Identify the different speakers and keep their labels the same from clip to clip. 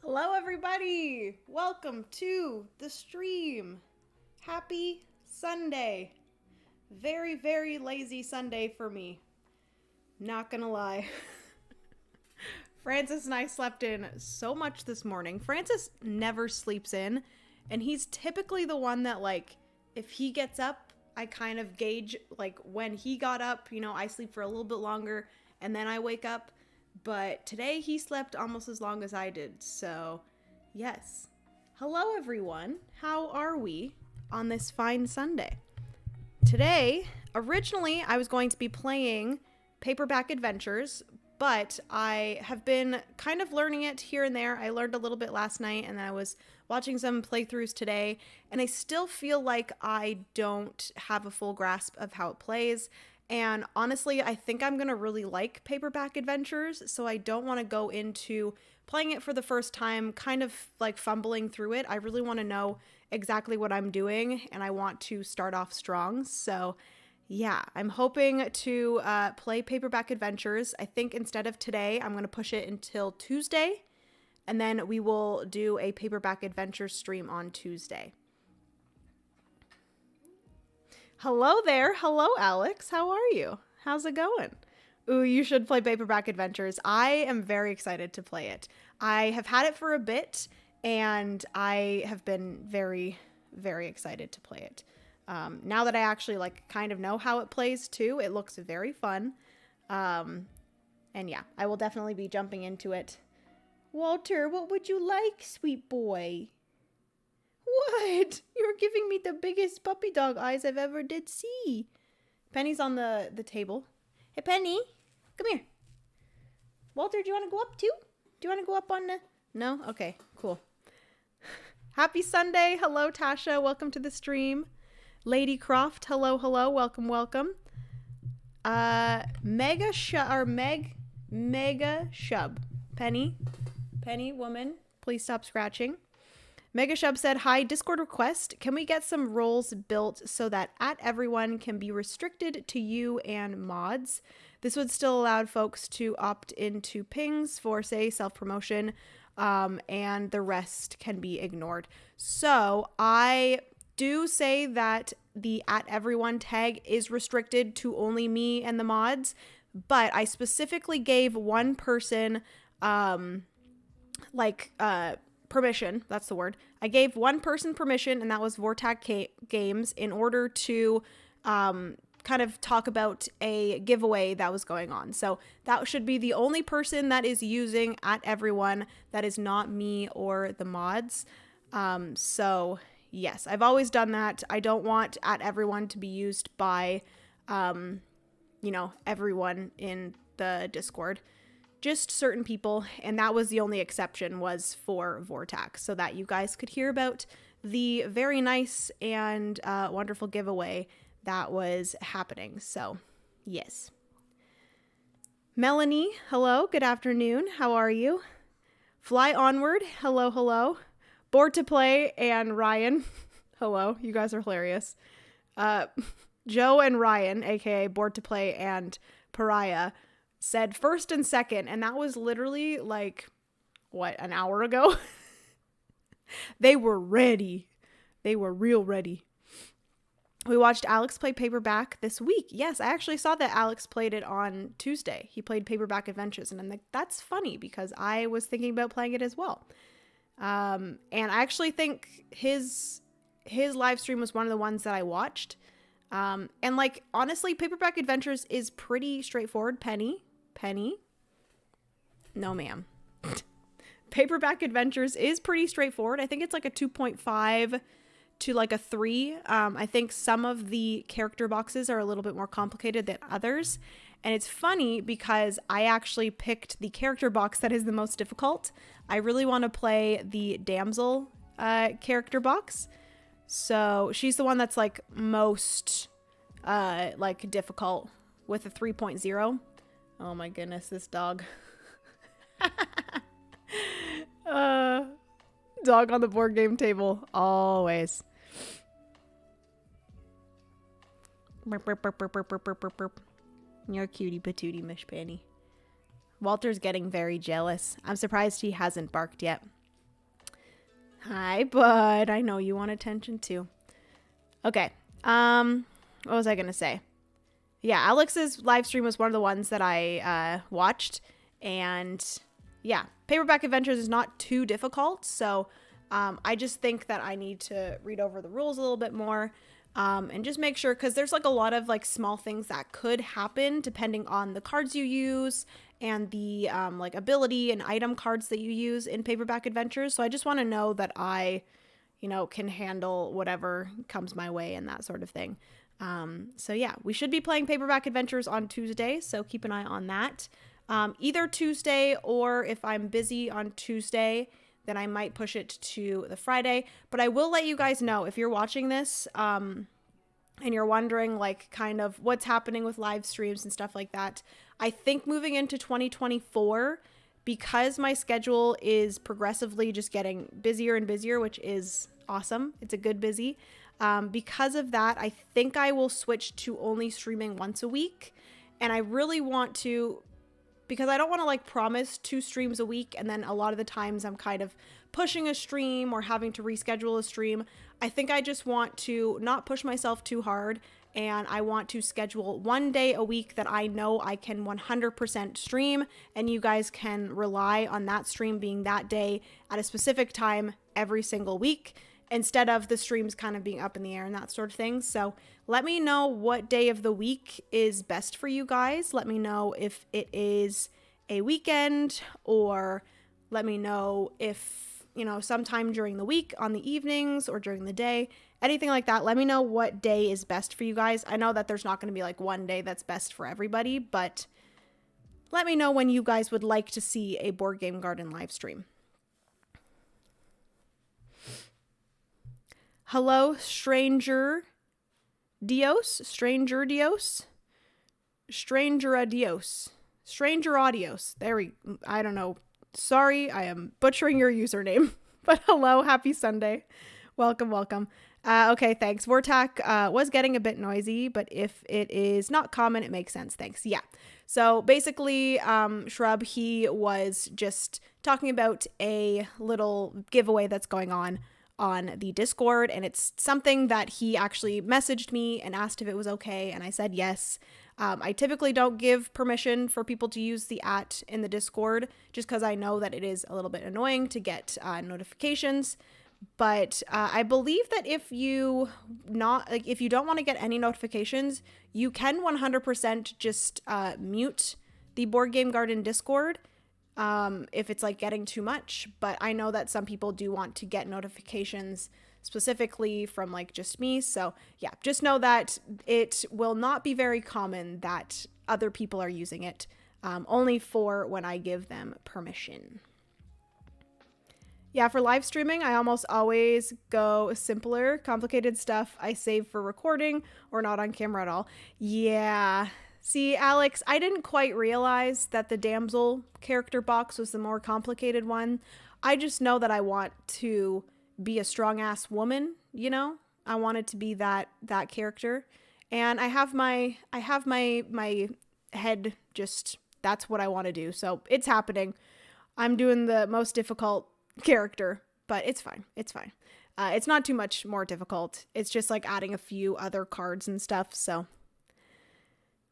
Speaker 1: Hello everybody! Welcome to the stream. Happy Sunday. Very, very lazy Sunday for me. Not gonna lie. Francis and I slept in so much this morning. Francis never sleeps in, and he's typically the one that, like, if he gets up, I kind of gauge, like, when he got up, you know, I sleep for a little bit longer, and then I wake up. But today he slept almost as long as I did, so yes. Hello everyone, how are we on this fine Sunday? Today, originally I was going to be playing Paperback Adventures, but I have been kind of learning it here and there. I learned a little bit last night, and then I was watching some playthroughs today, and I still feel like I don't have a full grasp of how it plays. And honestly, I think I'm going to really like Paperback Adventures, so I don't want to go into playing it for the first time kind of like fumbling through it. I really want to know exactly what I'm doing, and I want to start off strong. So yeah, I'm hoping to play Paperback Adventures. I think instead of today, I'm going to push it until Tuesday, and then we will do a Paperback Adventures stream on Tuesday. Hello there. Hello, Alex. How are you? How's it going? Ooh, you should play Paperback Adventures. I am very excited to play it. I have had it for a bit, and I have been very, very excited to play it. Now that I actually, like, kind of know how it plays, too, it looks very fun. And yeah, I will definitely be jumping into it. Walter, what would you like, sweet boy? What? You're giving me the biggest puppy dog eyes I've ever did see. Penny's on the table. Hey, Penny, come here. Walter, do you want to go up too? Do you want to go up on the... No? Okay, cool. Happy Sunday. Hello, Tasha. Welcome to the stream. Lady Croft, hello, hello. Welcome, welcome. Mega Shub. Penny, woman, please stop scratching. Mega Shub said, hi, Discord request. Can we get some roles built so that @everyone can be restricted to you and mods? This would still allow folks to opt into pings for, say, self-promotion, and the rest can be ignored. So I do say that the @everyone tag is restricted to only me and the mods, but I specifically gave one person, permission, that's the word. I gave one person permission, and that was Vortac Games, in order to kind of talk about a giveaway that was going on. So that should be the only person that is using @everyone. That is not me or the mods. So yes, I've always done that. I don't want @everyone to be used by, everyone in the Discord. Just certain people, and that was the only exception, was for Vortac, so that you guys could hear about the very nice and wonderful giveaway that was happening. So yes. Melanie, hello, good afternoon, how are you? Fly Onward, hello, hello. Bored to Play and Ryan, hello, you guys are hilarious. Joe and Ryan, aka Bored to Play and Pariah, said first and second, and that was literally like, what, an hour ago? They were ready. They were real ready. We watched Alex play Paperback this week. Yes, I actually saw that Alex played it on Tuesday. He played Paperback Adventures, and I'm like, that's funny because I was thinking about playing it as well. And I actually think his live stream was one of the ones that I watched. And like, honestly, Paperback Adventures is pretty straightforward. Penny? No, ma'am. Paperback Adventures is pretty straightforward. I think it's like a 2.5 to like a 3. I think some of the character boxes are a little bit more complicated than others. And it's funny because I actually picked the character box that is the most difficult. I really want to play the damsel character box. So she's the one that's like most difficult with a 3.0. Oh my goodness, this dog. Dog on the board game table, always. You're a cutie patootie, Miss Penny. Walter's getting very jealous. I'm surprised he hasn't barked yet. Hi, bud. I know you want attention too. Okay. What was I gonna say? Yeah, Alex's live stream was one of the ones that I watched, and yeah, Paperback Adventures is not too difficult, so I just think that I need to read over the rules a little bit more, and just make sure, because there's like a lot of like small things that could happen depending on the cards you use and the like ability and item cards that you use in Paperback Adventures. So I just want to know that I, can handle whatever comes my way and that sort of thing. So yeah, we should be playing Paperback Adventures on Tuesday, so keep an eye on that. Either Tuesday, or if I'm busy on Tuesday, then I might push it to the Friday. But I will let you guys know if you're watching this, and you're wondering like kind of what's happening with live streams and stuff like that. I think moving into 2024, because my schedule is progressively just getting busier and busier, which is awesome. It's a good busy. Because of that, I think I will switch to only streaming once a week. And I really want to, because I don't want to like promise 2 streams a week, and then a lot of the times I'm kind of pushing a stream or having to reschedule a stream. I think I just want to not push myself too hard, and I want to schedule 1 day a week that I know I can 100% stream, and you guys can rely on that stream being that day at a specific time every single week, instead of the streams kind of being up in the air and that sort of thing. So let me know what day of the week is best for you guys. Let me know if it is a weekend, or let me know if, sometime during the week on the evenings or during the day, anything like that. Let me know what day is best for you guys. I know that there's not going to be like one day that's best for everybody, but let me know when you guys would like to see a Board Game Garden live stream. Hello, Stranger Dios, Stranger Adios. I don't know. Sorry, I am butchering your username, but hello, happy Sunday. Welcome. Okay, thanks. Vortac was getting a bit noisy, but if it is not common, it makes sense. Thanks. Yeah. So basically, Shrub, he was just talking about a little giveaway that's going on the Discord, and it's something that he actually messaged me and asked if it was okay, and I said yes. I typically don't give permission for people to use the @ in the Discord, just because I know that it is a little bit annoying to get notifications. But I believe that if you don't want to get any notifications, you can 100% just mute the Board Game Garden Discord if it's like getting too much. But I know that some people do want to get notifications specifically from like just me. So yeah, just know that it will not be very common that other people are using it, only for when I give them permission. Yeah, for live streaming, I almost always go simpler. Complicated stuff I save for recording or not on camera at all. Yeah. See, Alex, I didn't quite realize that the damsel character box was the more complicated one. I just know that I want to be a strong-ass woman, I want it to be that character. And I have my head just, that's what I want to do. So it's happening. I'm doing the most difficult character, but it's fine. It's not too much more difficult. It's just like adding a few other cards and stuff. So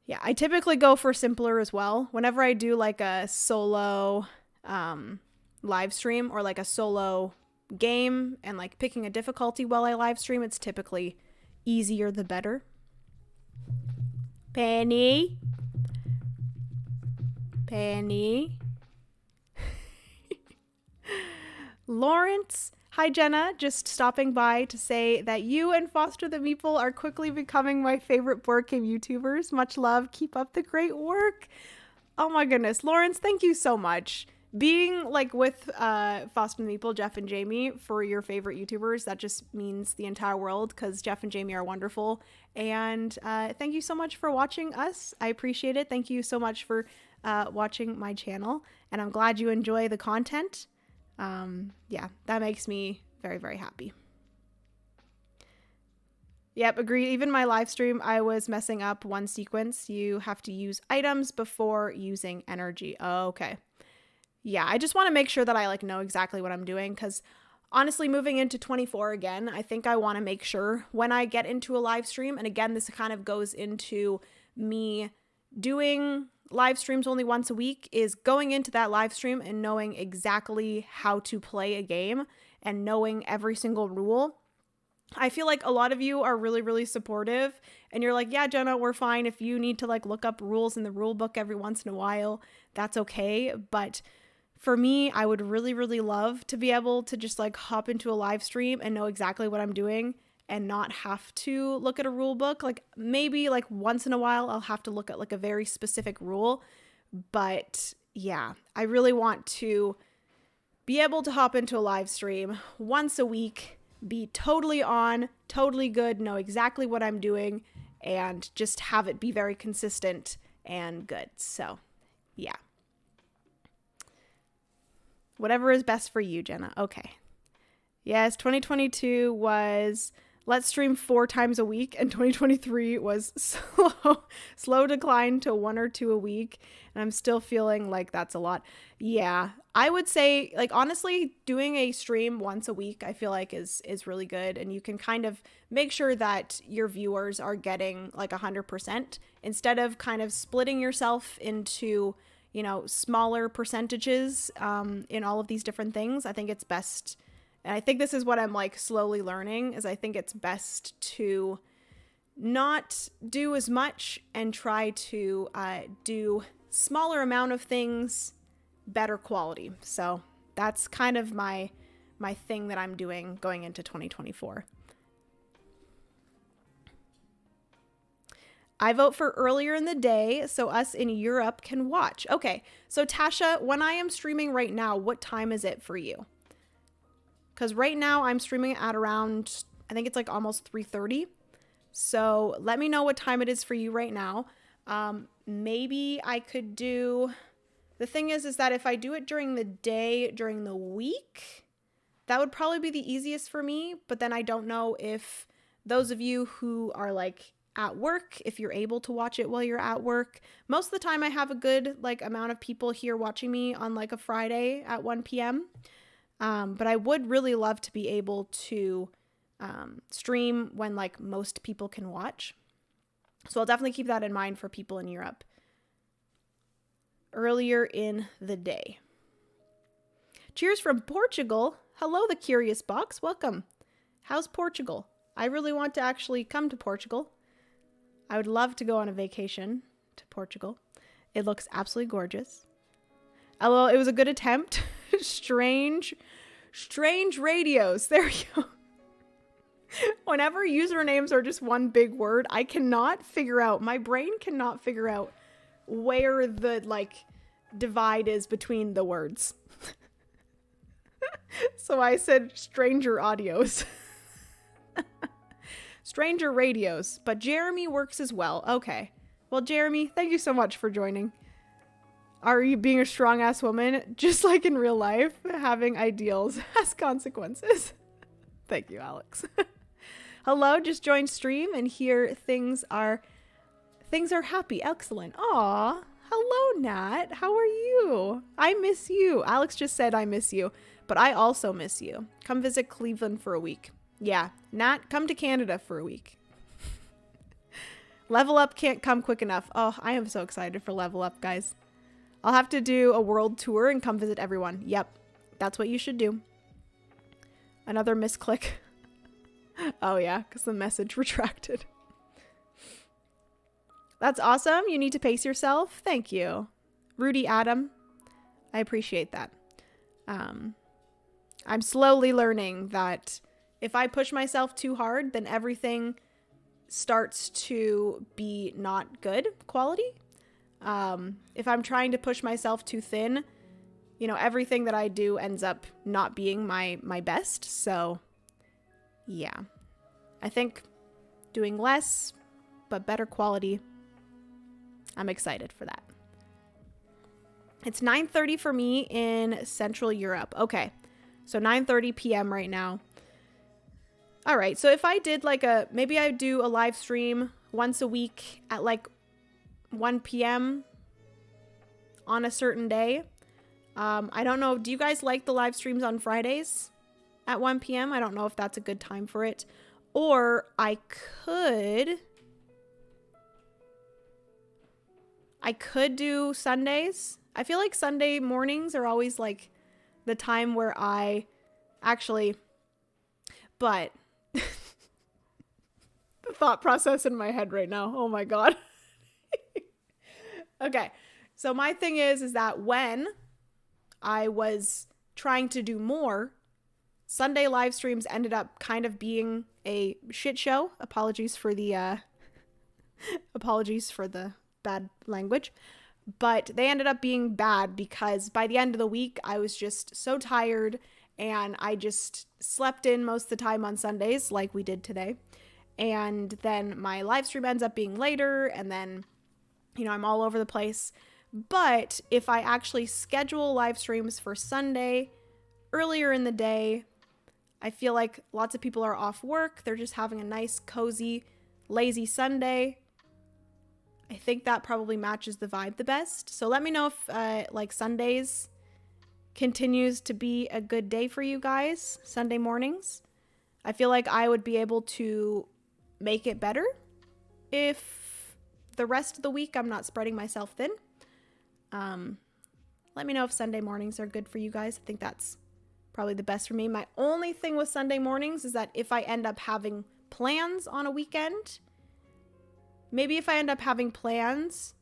Speaker 1: yeah, I typically go for simpler as well. Whenever I do like a solo live stream or like a solo game and like picking a difficulty while I live stream, it's typically easier the better. Penny. Lawrence. Hi, Jenna. Just stopping by to say that you and Foster the Meeple are quickly becoming my favorite board game YouTubers. Much love. Keep up the great work. Oh my goodness. Lawrence, thank you so much. Being like with Foster the Meeple, Jeff and Jamie for your favorite YouTubers, that just means the entire world, because Jeff and Jamie are wonderful. And thank you so much for watching us. I appreciate it. Thank you so much for watching my channel. And I'm glad you enjoy the content. Yeah, that makes me very, very happy. Yep, agreed. Even my live stream, I was messing up one sequence. You have to use items before using energy. Oh, okay. Yeah, I just want to make sure that I like know exactly what I'm doing, because honestly, moving into 24 again, I think I want to make sure when I get into a live stream, and again, this kind of goes into me doing live streams only once a week, is going into that live stream and knowing exactly how to play a game and knowing every single rule. I feel like a lot of you are really, really supportive and you're like, yeah, Jenna, we're fine. If you need to like look up rules in the rule book every once in a while, that's okay. But for me, I would really, really love to be able to just like hop into a live stream and know exactly what I'm doing and not have to look at a rule book. Like maybe like once in a while, I'll have to look at like a very specific rule. But yeah, I really want to be able to hop into a live stream once a week, be totally on, totally good, know exactly what I'm doing, and just have it be very consistent and good. So yeah. Whatever is best for you, Jenna. Okay. Yes, 2022 was let's stream 4 times a week, and 2023 was slow decline to 1 or 2 a week, and I'm still feeling like that's a lot. Yeah, I would say, like, honestly, doing a stream once a week, I feel like is really good, and you can kind of make sure that your viewers are getting like 100% instead of kind of splitting yourself into, you know, smaller percentages in all of these different things. I think it's best, and I think this is what I'm like slowly learning, is I think it's best to not do as much and try to do smaller amount of things, better quality. So that's kind of my thing that I'm doing going into 2024. I vote for earlier in the day so us in Europe can watch. Okay, so Tasha, when I am streaming right now, what time is it for you? Because right now I'm streaming at around, I think it's like almost 3:30. So let me know what time it is for you right now. Maybe I could do, the thing is that if I do it during the day, during the week, that would probably be the easiest for me. But then I don't know if those of you who are like at work, if you're able to watch it while you're at work. Most of the time I have a good like amount of people here watching me on like a Friday at 1 p.m. But I would really love to be able to stream when like most people can watch. So I'll definitely keep that in mind for people in Europe. Earlier in the day. Cheers from Portugal. Hello, the Curious Box. Welcome. How's Portugal? I really want to actually come to Portugal. I would love to go on a vacation to Portugal. It looks absolutely gorgeous. LOL, it was a good attempt. Strange radios. There you go. Whenever usernames are just one big word, I cannot figure out, my brain cannot figure out where the like divide is between the words. So I said stranger audios. Stranger radios, but Jeremy works as well. Okay. Well, Jeremy, thank you so much for joining. Are you being a strong ass woman, just like in real life, having ideals has consequences? Thank you, Alex. Hello, just joined stream and here things are happy. Excellent. Aw, hello, Nat. How are you? I miss you. Alex just said I miss you, but I also miss you. Come visit Cleveland for a week. Yeah, Nat, come to Canada for a week. Level Up can't come quick enough. Oh, I am so excited for Level Up, guys. I'll have to do a world tour and come visit everyone. Yep, that's what you should do. Another misclick. Oh yeah, because the message retracted. That's awesome. You need to pace yourself. Thank you. Rudy Adam. I appreciate that. I'm slowly learning that if I push myself too hard, then everything starts to be not good quality. If I'm trying to push myself too thin, you know, everything that I do ends up not being my best. So yeah, I think doing less, but better quality. I'm excited for that. It's 9:30 for me in Central Europe. Okay. So 9:30 p.m. right now. All right. So if I did like maybe I do a live stream once a week at like 1 p.m. on a certain day. I don't know. Do you guys like the live streams on Fridays? at 1 p.m. I don't know if that's a good time for it. Or I could do Sundays. I feel like Sunday mornings are always like the time where I actually, but the thought process in my head right now. Oh my God. Okay. So my thing is that when I was trying to do more, Sunday live streams ended up kind of being a shit show. Apologies for the bad language. But they ended up being bad because by the end of the week, I was just so tired and I just slept in most of the time on Sundays like we did today. And then my live stream ends up being later and then, I'm all over the place. But if I actually schedule live streams for Sunday earlier in the day, I feel like lots of people are off work. They're just having a nice, cozy, lazy Sunday. I think that probably matches the vibe the best. So let me know if Sundays continues to be a good day for you guys, Sunday mornings. I feel like I would be able to make it better if the rest of the week I'm not spreading myself thin. Let me know if Sunday mornings are good for you guys. I think that's probably the best for me. My only thing with Sunday mornings is that if I end up having plans on a weekend, maybe if I end up having plans,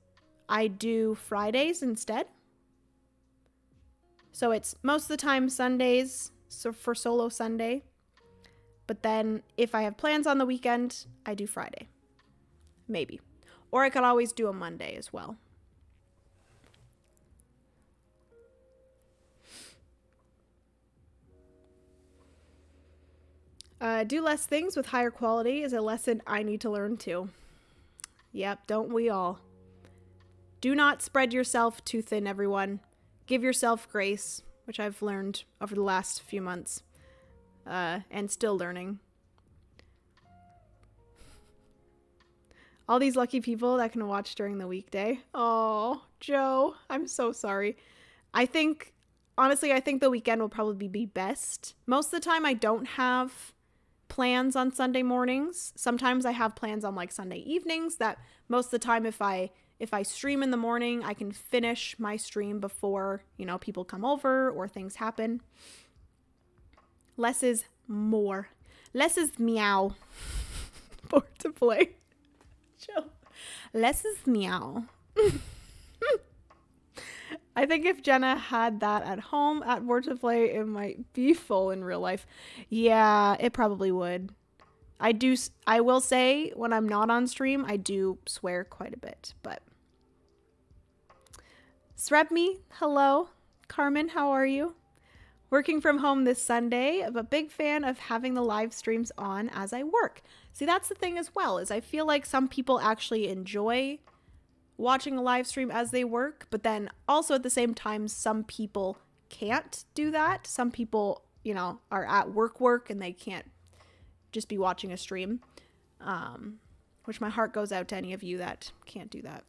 Speaker 1: I do Fridays instead. So it's most of the time Sundays, so for Solo Sunday. But then if I have plans on the weekend, I do Friday. Maybe. Or I could always do a Monday as well. Do less things with higher quality is a lesson I need to learn too. Yep, don't we all? Do not spread yourself too thin, everyone. Give yourself grace, which I've learned over the last few months, and still learning. All these lucky people that can watch during the weekday. Oh, Joe, I'm so sorry. Honestly, I think the weekend will probably be best. Most of the time, I don't have plans on Sunday mornings. Sometimes I have plans on like Sunday evenings that most of the time if I stream in the morning, I can finish my stream before, people come over or things happen. Less is more. Less is meow. Bored to play. Chill. Less is meow. I think if Jenna had that at home at Bored to Play, it might be full in real life. Yeah, it probably would. I will say when I'm not on stream, I do swear quite a bit, but. Srebme, hello. Carmen, how are you? Working from home this Sunday, but big fan of having the live streams on as I work. See, that's the thing as well, is I feel like some people actually enjoy watching a live stream as they work, but then also at the same time, some people can't do that. Some people, are at work and they can't just be watching a stream, which my heart goes out to any of you that can't do that.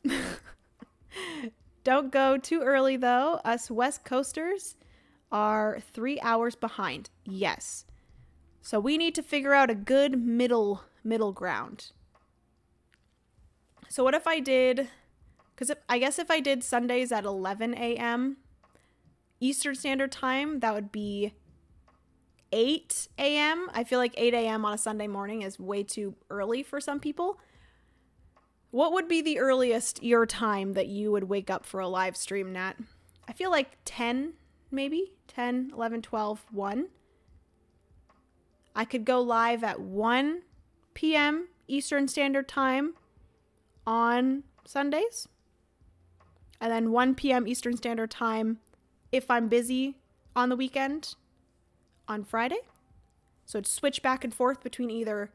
Speaker 1: Don't go too early though. Us West Coasters are 3 hours behind. Yes. So we need to figure out a good middle ground. So what if I did, because I guess if I did Sundays at 11 a.m. Eastern Standard Time, that would be 8 a.m. I feel like 8 a.m. on a Sunday morning is way too early for some people. What would be the earliest your time that you would wake up for a live stream, Nat? I feel like 10, maybe? 10, 11, 12, 1. I could go live at 1 p.m. Eastern Standard Time on Sundays. And then 1 p.m. Eastern Standard Time if I'm busy on the weekend on Friday. So it'd switch back and forth between either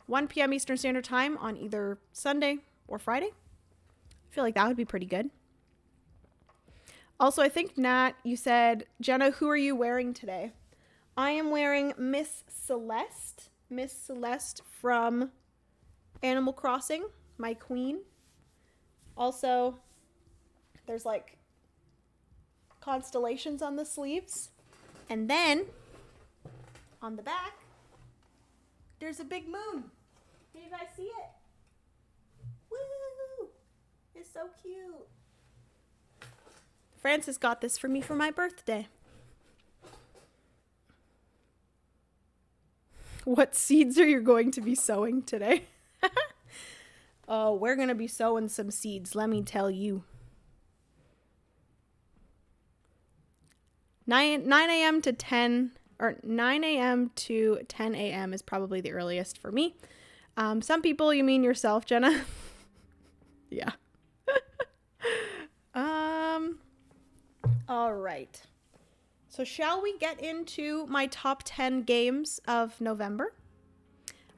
Speaker 1: 1 p.m. Eastern Standard Time on either Sunday or Friday. I feel like that would be pretty good. Also, I think, Nat, you said, Jenna, who are you wearing today? I am wearing Miss Celeste. Miss Celeste from Animal Crossing, my queen. Also, there's like constellations on the sleeves. And then On the back, there's a big moon. Can you guys see it? Woo! It's so cute. Francis got this for me for my birthday. What seeds are you going to be sowing today? Oh, we're going to be sowing some seeds, let me tell you. 9 a.m. to 10, or 9 a.m. to 10 a.m. is probably the earliest for me. Some people, you mean yourself, Jenna? Yeah. All right. So shall we get into my top 10 games of November?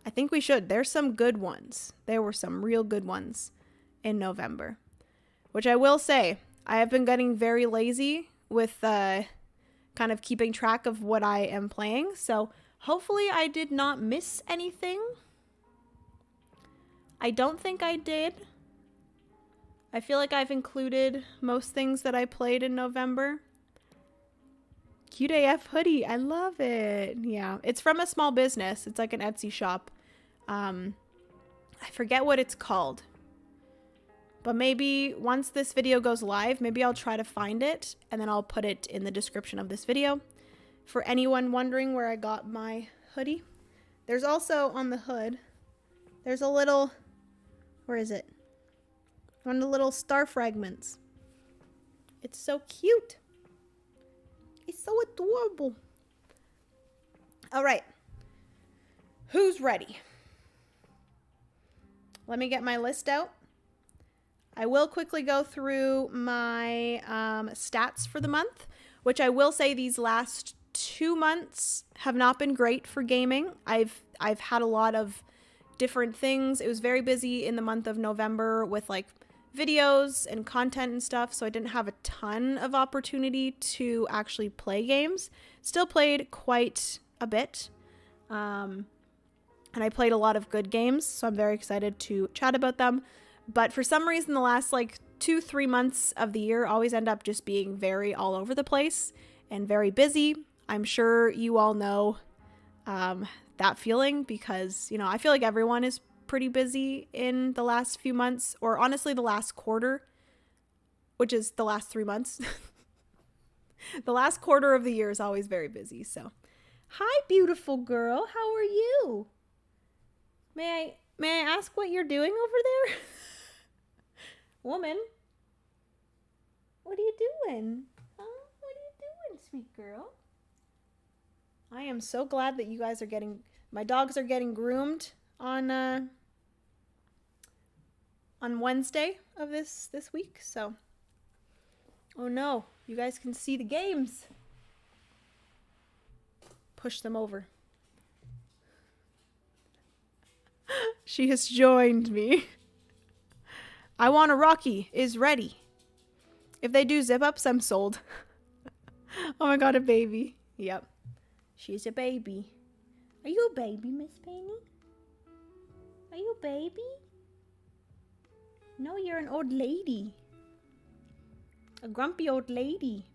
Speaker 1: I think we should. There's some good ones. There were some real good ones in November, which I will say, I have been getting very lazy with kind of keeping track of what I am playing. So hopefully I did not miss anything. I don't think I did. I feel like I've included most things that I played in November. Cute AF hoodie. I love it. Yeah. It's from a small business. It's like an Etsy shop. I forget what it's called. But maybe once this video goes live, maybe I'll try to find it and then I'll put it in the description of this video. For anyone wondering where I got my hoodie. There's also on the hood, there's a little, where is it? One of the little star fragments. It's so cute. It's so adorable. All right. Who's ready? Let me get my list out. I will quickly go through my stats for the month, which I will say these last 2 months have not been great for gaming. I've had a lot of different things. It was very busy in the month of November with like videos and content and stuff, so I didn't have a ton of opportunity to actually play games. Still played quite a bit, and I played a lot of good games, so I'm very excited to chat about them. But for some reason, the last like 2-3 months of the year always end up just being very all over the place and very busy. I'm sure you all know that feeling because, you know, I feel like everyone is pretty busy in the last few months, or honestly the last quarter, which is the last 3 months. The last quarter of the year is always very busy. So hi, beautiful girl, how are you? May I ask what you're doing over there? Woman, what are you doing? Huh? What are you doing, sweet girl? I am so glad that you guys are getting, my dogs are getting groomed on Wednesday of this week. So, oh no, you guys can see the games. Push them over. She has joined me. I Want a Rocky is ready. If they do zip ups, I'm sold. Oh my god, a baby. Yep. She's a baby. Are you a baby, Miss Penny? Are you a baby? No, you're an old lady. A grumpy old lady.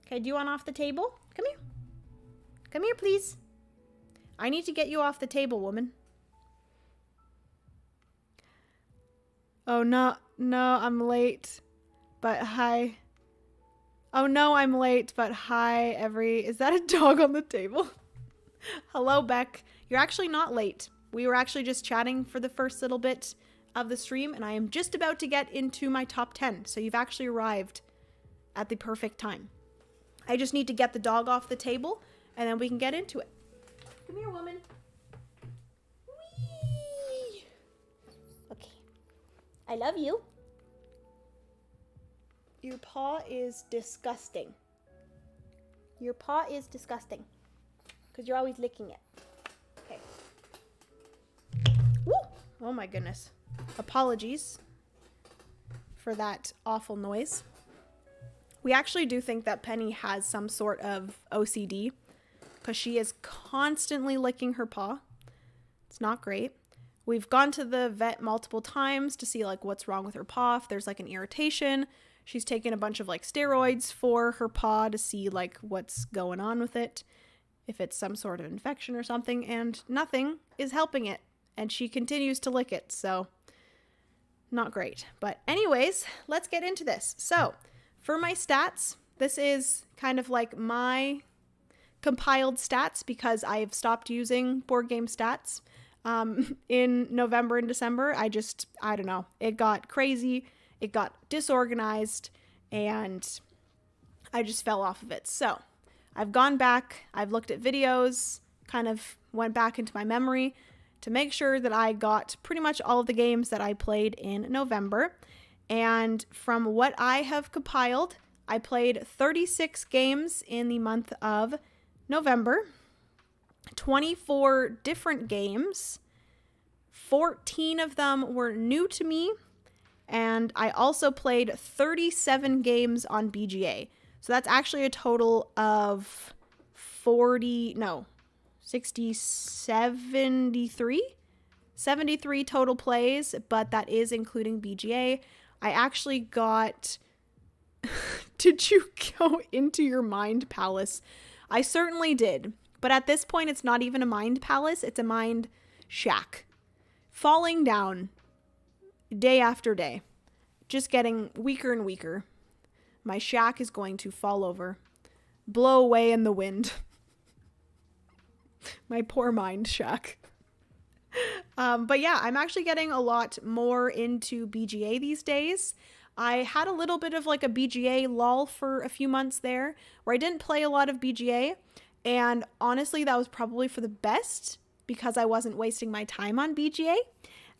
Speaker 1: Okay, do you want off the table? Come here. Come here, please. I need to get you off the table, woman. Oh, no, I'm late. But hi. Oh, no, I'm late, but hi, Is that a dog on the table? Hello, Beck. You're actually not late. We were actually just chatting for the first little bit of the stream, and I am just about to get into my top 10. So you've actually arrived at the perfect time. I just need to get the dog off the table, and then we can get into it. Come here, woman. Whee! Okay. I love you. Your paw is disgusting. Your paw is disgusting. Because you're always licking it. Okay. Woo! Oh my goodness. Apologies for that awful noise. We actually do think that Penny has some sort of OCD because she is constantly licking her paw. It's not great. We've gone to the vet multiple times to see like what's wrong with her paw, if there's like an irritation. She's taken a bunch of like steroids for her paw to see like what's going on with it. if it's some sort of infection or something, and nothing is helping it. And she continues to lick it, so not great. But anyways, let's get into this. So for my stats, this is kind of like my compiled stats because I've stopped using board game stats in November and December. I don't know. It got crazy. It got disorganized and I just fell off of it. So I've gone back. I've looked at videos, kind of went back into my memory to make sure that I got pretty much all of the games that I played in November. And from what I have compiled, I played 36 games in the month of November, 24 different games, 14 of them were new to me, and I also played 37 games on BGA. So that's actually a total of 73 total plays, but that is including BGA. I actually got... Did you go into your mind palace? I certainly did. But at this point, it's not even a mind palace. It's a mind shack. Falling down day after day. Just getting weaker and weaker. My shack is going to fall over. Blow away in the wind. My poor mind shack. But yeah, I'm actually getting a lot more into BGA these days. I had a little bit of like a BGA lull for a few months there where I didn't play a lot of BGA. And honestly, that was probably for the best because I wasn't wasting my time on BGA.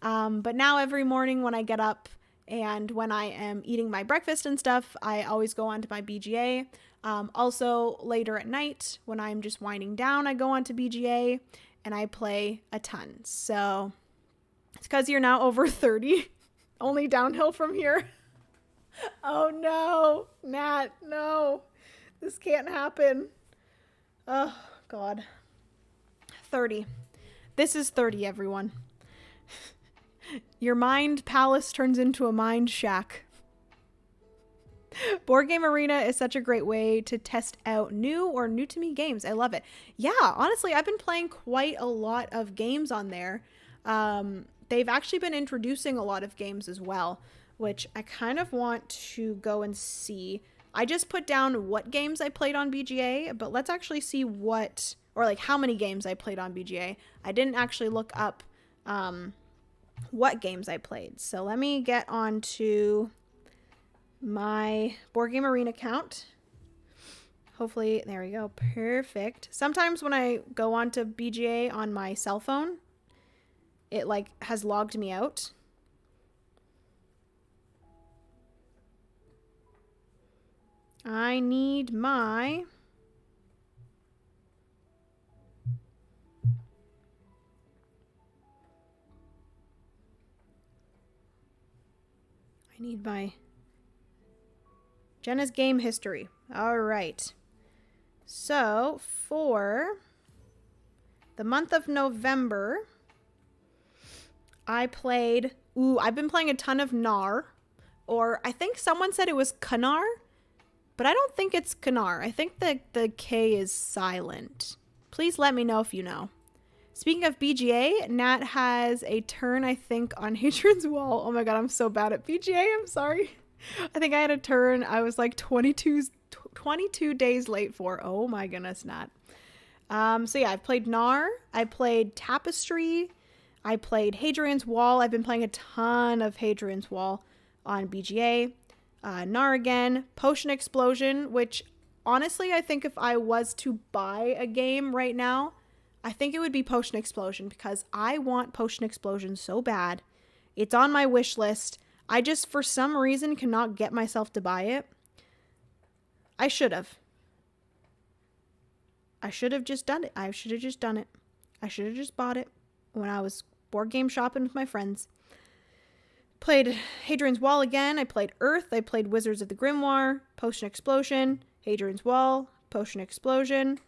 Speaker 1: But now every morning when I get up and when I am eating my breakfast and stuff, I always go onto my BGA. Also later at night when I'm just winding down, I go onto BGA and I play a ton. So it's because you're now over 30, only downhill from here. Oh no, Nat, no, this can't happen. Oh God. 30. This is 30, everyone. Your mind palace turns into a mind shack. Board Game Arena is such a great way to test out new or new to me games. I love it. Yeah, honestly, I've been playing quite a lot of games on there. They've actually been introducing a lot of games as well, which I kind of want to go and see. I just put down what games I played on BGA, but let's actually see what, or like how many games I played on BGA. I didn't actually look up what games I played. So let me get on to my Board Game Arena account. Hopefully, there we go. Perfect. Sometimes when I go onto BGA on my cell phone, it like has logged me out. I need my... Jenna's game history. All right. So for the month of November, I played... I've been playing a ton of Nar. Or I think someone said it was Canar. But I don't think it's Canar. I think the K is silent. Please let me know if you know. Speaking of BGA, Nat has a turn, I think, on Hadrian's Wall. Oh my god, I'm so bad at BGA. I'm sorry. I think I had a turn I was like 22 days late for. Oh my goodness, Nat. So yeah, I've played Nar. I played Tapestry. I played Hadrian's Wall. I've been playing a ton of Hadrian's Wall on BGA. Nar again. Potion Explosion, which honestly, I think if I was to buy a game right now, I think it would be Potion Explosion because I want Potion Explosion so bad. It's on my wish list. I just, for some reason, cannot get myself to buy it. I should have. I should have just done it. I should have just done it. I should have just bought it when I was board game shopping with my friends. Played Hadrian's Wall again. I played Earth. I played Wizards of the Grimoire. Potion Explosion. Hadrian's Wall. Potion Explosion.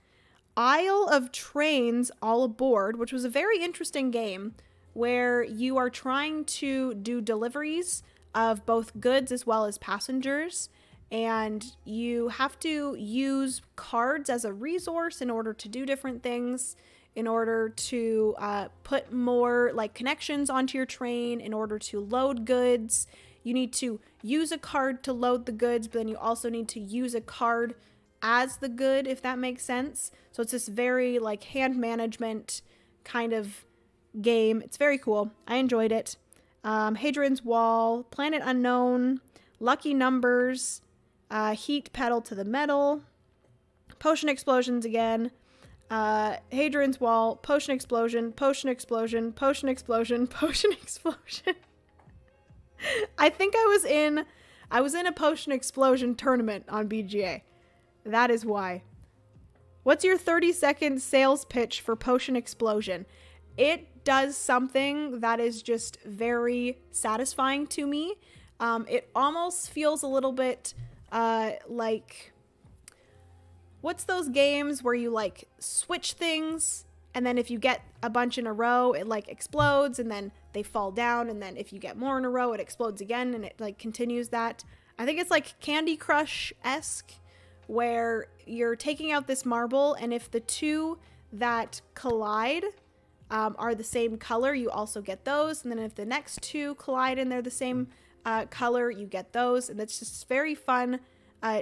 Speaker 1: Isle of Trains All Aboard, which was a very interesting game where you are trying to do deliveries of both goods as well as passengers. and you have to use cards as a resource in order to do different things, in order to put more like connections onto your train, in order to load goods. You need to use a card to load the goods, but then you also need to use a card as the good, if that makes sense. So it's this very like hand management kind of game. It's very cool. I enjoyed it. Hadrian's Wall, Planet Unknown, Lucky Numbers, Heat Pedal to the Metal, Potion Explosions again, Hadrian's Wall, Potion Explosion, Potion Explosion, Potion Explosion, Potion Explosion. I think I was in a Potion Explosion tournament on BGA. That is why. What's your 30-second sales pitch for Potion Explosion? It does something that is just very satisfying to me. It almost feels a little bit like, what's those games where you like switch things, and then if you get a bunch in a row, it like explodes, and then they fall down, and then if you get more in a row, it explodes again, and it like continues that. I think it's like Candy Crush-esque, where you're taking out this marble, and if the two that collide are the same color, you also get those. And then if the next two collide and they're the same color, you get those. And it's just very fun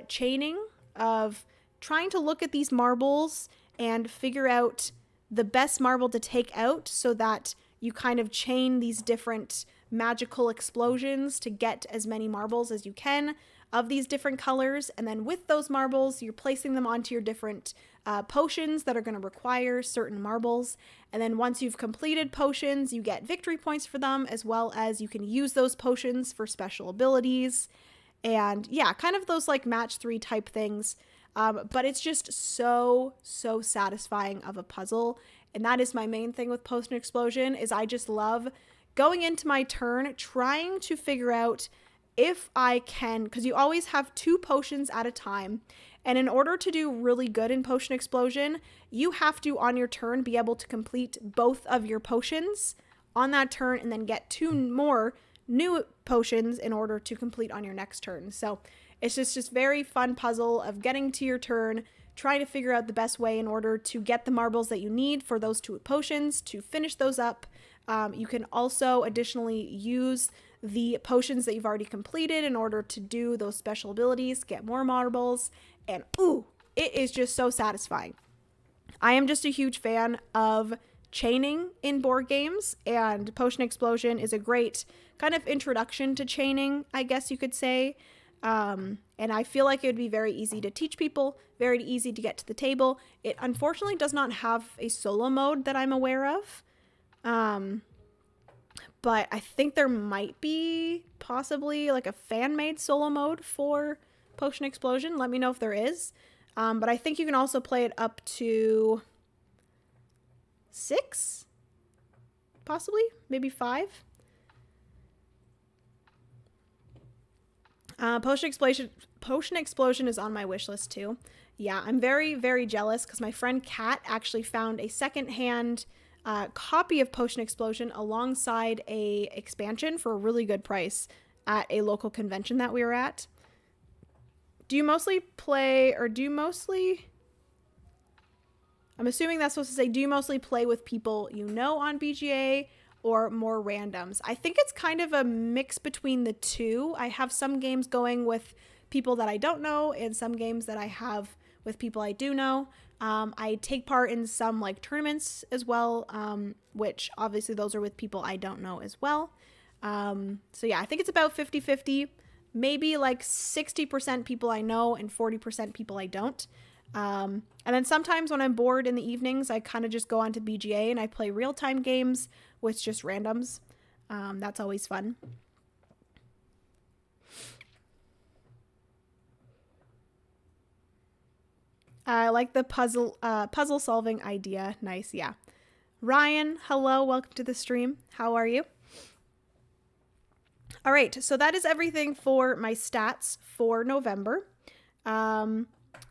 Speaker 1: chaining of trying to look at these marbles and figure out the best marble to take out, so that you kind of chain these different magical explosions to get as many marbles as you can of these different colors. And then with those marbles, you're placing them onto your different potions that are going to require certain marbles. And then once you've completed potions, you get victory points for them, as well as you can use those potions for special abilities. And yeah, kind of those like match 3 type things. But it's just so satisfying of a puzzle. And that is my main thing with Potion Explosion, is I just love going into my turn, trying to figure out if I can, because you always have 2 potions at a time. And in order to do really good in Potion Explosion, you have to, on your turn, be able to complete both of your potions on that turn, and then get 2 more new potions in order to complete on your next turn. So it's just very fun puzzle of getting to your turn, trying to figure out the best way in order to get the marbles that you need for those 2 potions to finish those up. You can also additionally use the potions that you've already completed in order to do those special abilities, get more marbles, and ooh, it is just so satisfying. I am just a huge fan of chaining in board games, and Potion Explosion is a great kind of introduction to chaining, I guess you could say. And I feel like it would be very easy to teach people, very easy to get to the table. It unfortunately does not have a solo mode that I'm aware of. But I think there might be possibly like a fan-made solo mode for Potion Explosion. Let me know if there is. But I think you can also play it up to 6, possibly, maybe 5. Potion Explosion is on my wish list too. Yeah, I'm very jealous because my friend Kat actually found a secondhand copy of Potion Explosion alongside a expansion for a really good price at a local convention that we were at. Do you mostly play, or do you mostly, I'm assuming that's supposed to say, do you mostly play with people you know on BGA or more randoms? I think it's kind of a mix between the two. I have some games going with people that I don't know and some games that I have with people I do know. I take part in some like tournaments as well, which obviously those are with people I don't know as well. So yeah, I think it's about 50-50, maybe like 60% people I know and 40% people I don't. And then sometimes when I'm bored in the evenings, I kind of just go onto BGA and I play real-time games with just randoms. That's always fun. I like the puzzle solving idea. Nice, yeah. Ryan, hello, welcome to the stream. How are you? All right, so that is everything for my stats for November.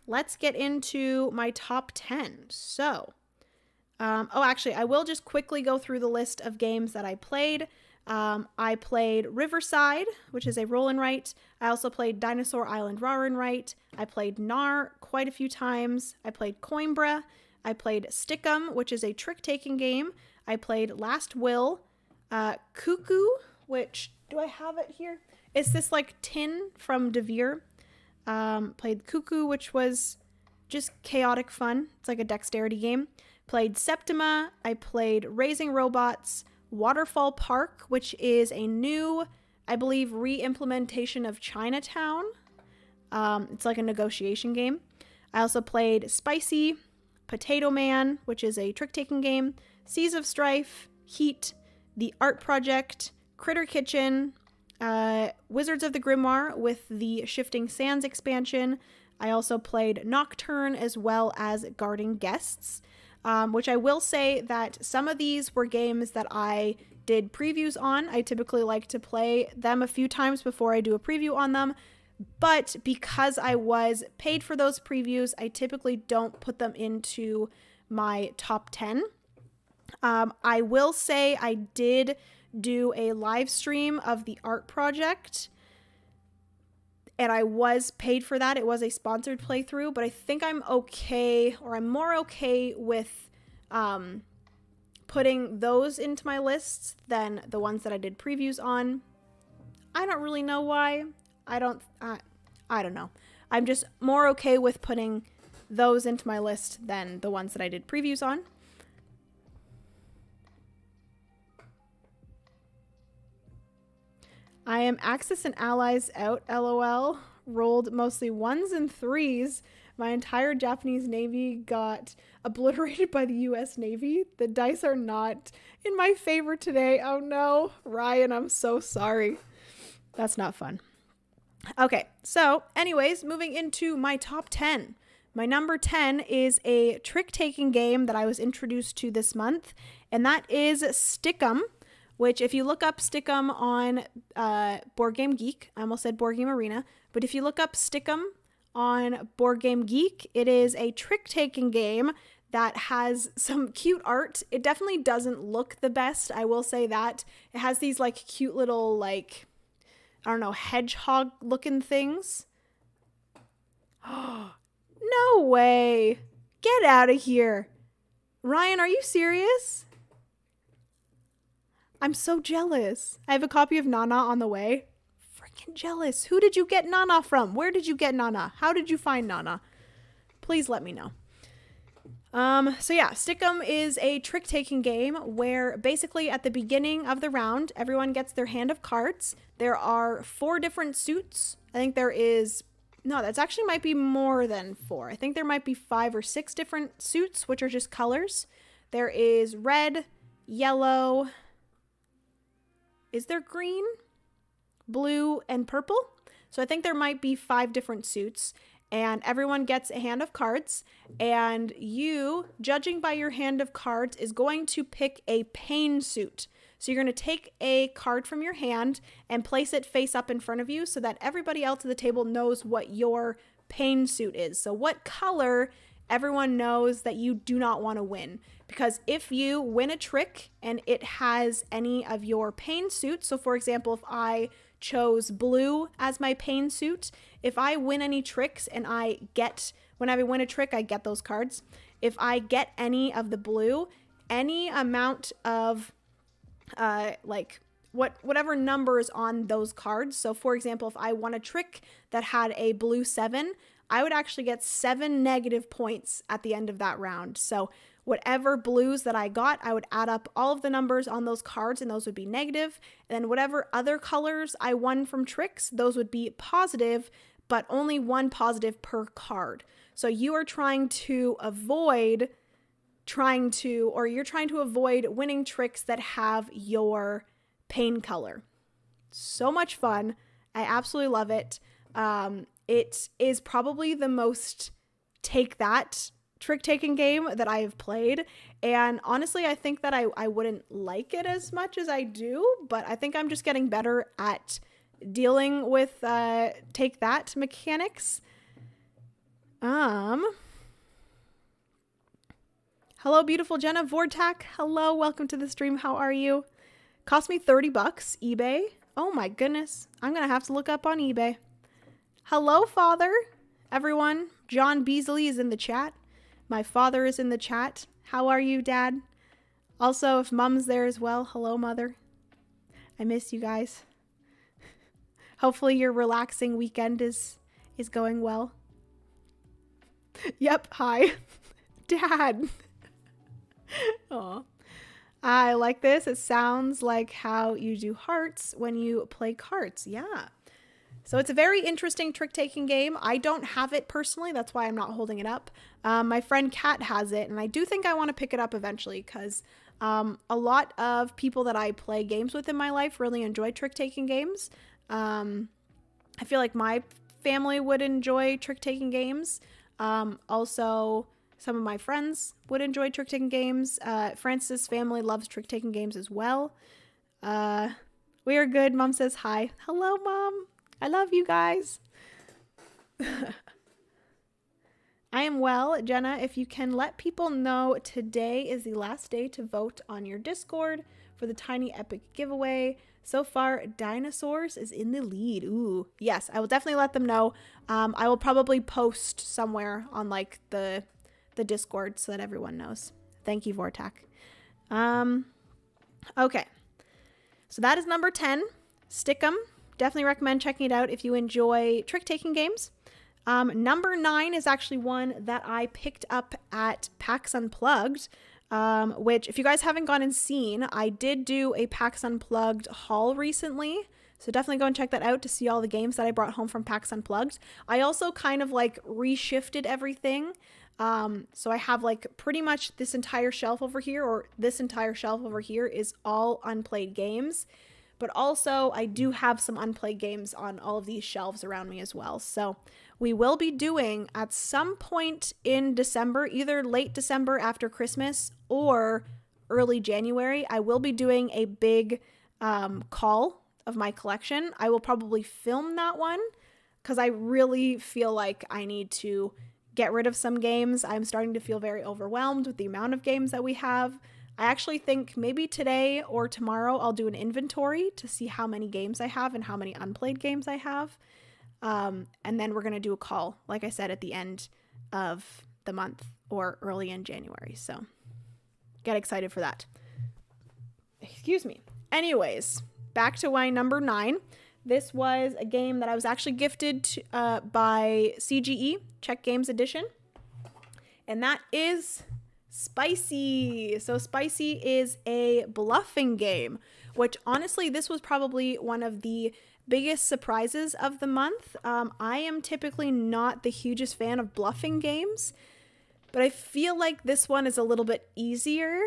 Speaker 1: Let's get into my top 10. So, actually, I will just quickly go through the list of games that I played. I played Riverside, which is a roll and write. I also played Dinosaur Island Roar and Write. I played Gnar quite a few times. I played Coimbra. I played Stickum, which is a trick-taking game. I played Last Will. Cuckoo, which, do I have it here? It's this like tin from DeVere. Played Cuckoo, which was just chaotic fun. It's like a dexterity game. Played Septima. I played Raising Robots. Waterfall Park, which is a new, I believe, re-implementation of Chinatown. It's like a negotiation game. I also played Spicy, Potato Man, which is a trick-taking game, Seas of Strife, Heat, The Art Project, Critter Kitchen, Wizards of the Grimoire with the Shifting Sands expansion. I also played Nocturne as well as Guarding Guests. Which I will say that some of these were games that I did previews on. I typically like to play them a few times before I do a preview on them. But because I was paid for those previews, I typically don't put them into my top 10. I will say I did do a live stream of the art project, and I was paid for that. It was a sponsored playthrough, but I think I'm okay, or I'm more okay with putting those into my lists than the ones that I did previews on. I don't really know why. I don't know. I'm just more okay with putting those into my list than the ones that I did previews on. I am Axis and Allies out, LOL. Rolled mostly 1s and 3s. My entire Japanese Navy got obliterated by the US Navy. The dice are not in my favor today. Oh no. Ryan, I'm so sorry. That's not fun. Okay, so anyways, moving into my top 10. My number 10 is a trick-taking game that I was introduced to this month, and that is Stickum, which if you look up Stickum on Board Game Geek, I almost said Board Game Arena, but if you look up Stickum on Board Game Geek, it is a trick-taking game that has some cute art. It definitely doesn't look the best, I will say that. It has these like cute little like, I don't know, hedgehog looking things. No way. Get out of here. Ryan, are you serious? I'm so jealous. I have a copy of Nana on the way. Freaking jealous. Who did you get Nana from? Where did you get Nana? How did you find Nana? Please let me know. So yeah, Stickum is a trick-taking game where basically at the beginning of the round, everyone gets their hand of cards. There are 4 different suits. I think there is... No, that's actually might be more than 4. I think there might be 5 or 6 different suits, which are just colors. There is red, yellow... Is there green, blue, and purple? So I think there might be 5 different suits, and everyone gets a hand of cards, and you, judging by your hand of cards, is going to pick a pain suit. So you're going to take a card from your hand and place it face up in front of you so that everybody else at the table knows what your pain suit is. So what color everyone knows that you do not want to win. Because if you win a trick and it has any of your pain suits, so for example, if I chose blue as my pain suit, if I win any tricks and when I win a trick, I get those cards. If I get any of the blue, any amount of whatever numbers on those cards. So for example, if I won a trick that had a blue 7, I would actually get 7 negative points at the end of that round. So whatever blues that I got, I would add up all of the numbers on those cards and those would be negative. And then whatever other colors I won from tricks, those would be positive, but only 1 positive per card. So you are trying to avoid winning tricks that have your pain color. So much fun. I absolutely love it. It is probably the most take that trick-taking game that I have played. And honestly, I think that I wouldn't like it as much as I do, but I think I'm just getting better at dealing with take that mechanics. Hello, beautiful Jenna Vortak. Hello, welcome to the stream. How are you? Cost me $30, eBay. Oh my goodness. I'm going to have to look up on eBay. Hello, Father. Everyone, John Beasley is in the chat. My father is in the chat. How are you, Dad? Also, if Mom's there as well, hello, Mother. I miss you guys. Hopefully your relaxing weekend is going well. Yep, hi. Dad. Aw. I like this. It sounds like how you do hearts when you play cards. Yeah. So it's a very interesting trick-taking game. I don't have it personally. That's why I'm not holding it up. My friend Kat has it, and I do think I want to pick it up eventually because a lot of people that I play games with in my life really enjoy trick-taking games. I feel like my family would enjoy trick-taking games. Also, some of my friends would enjoy trick-taking games. Francis' family loves trick-taking games as well. We are good. Mom says hi. Hello, Mom. I love you guys. I am well. Jenna, if you can let people know, today is the last day to vote on your Discord for the Tiny Epic giveaway. So far, Dinosaurs is in the lead. Ooh, yes, I will definitely let them know. I will probably post somewhere on like the Discord so that everyone knows. Thank you, Vortak. Okay, so that is number 10, Stickum. Definitely recommend checking it out if you enjoy trick-taking games. Number 9 is actually one that I picked up at PAX Unplugged, which if you guys haven't gone and seen, I did do a PAX Unplugged haul recently. So definitely go and check that out to see all the games that I brought home from PAX Unplugged. I also kind of like reshifted everything. So I have like pretty much this entire shelf over here, or this entire shelf over here is all unplayed games. But also I do have some unplayed games on all of these shelves around me as well. So we will be doing at some point in December, either late December after Christmas or early January, I will be doing a big call of my collection. I will probably film that one because I really feel like I need to get rid of some games. I'm starting to feel very overwhelmed with the amount of games that we have. I actually think maybe today or tomorrow I'll do an inventory to see how many games I have and how many unplayed games I have. And then we're going to do a call, like I said, at the end of the month or early in January. So get excited for that. Excuse me. Anyways, back to my number 9. This was a game that I was actually gifted by CGE, Czech Games Edition. And that is Spicy. So Spicy is a bluffing game, which honestly, this was probably one of the biggest surprises of the month. I am typically not the hugest fan of bluffing games, but I feel like this one is a little bit easier.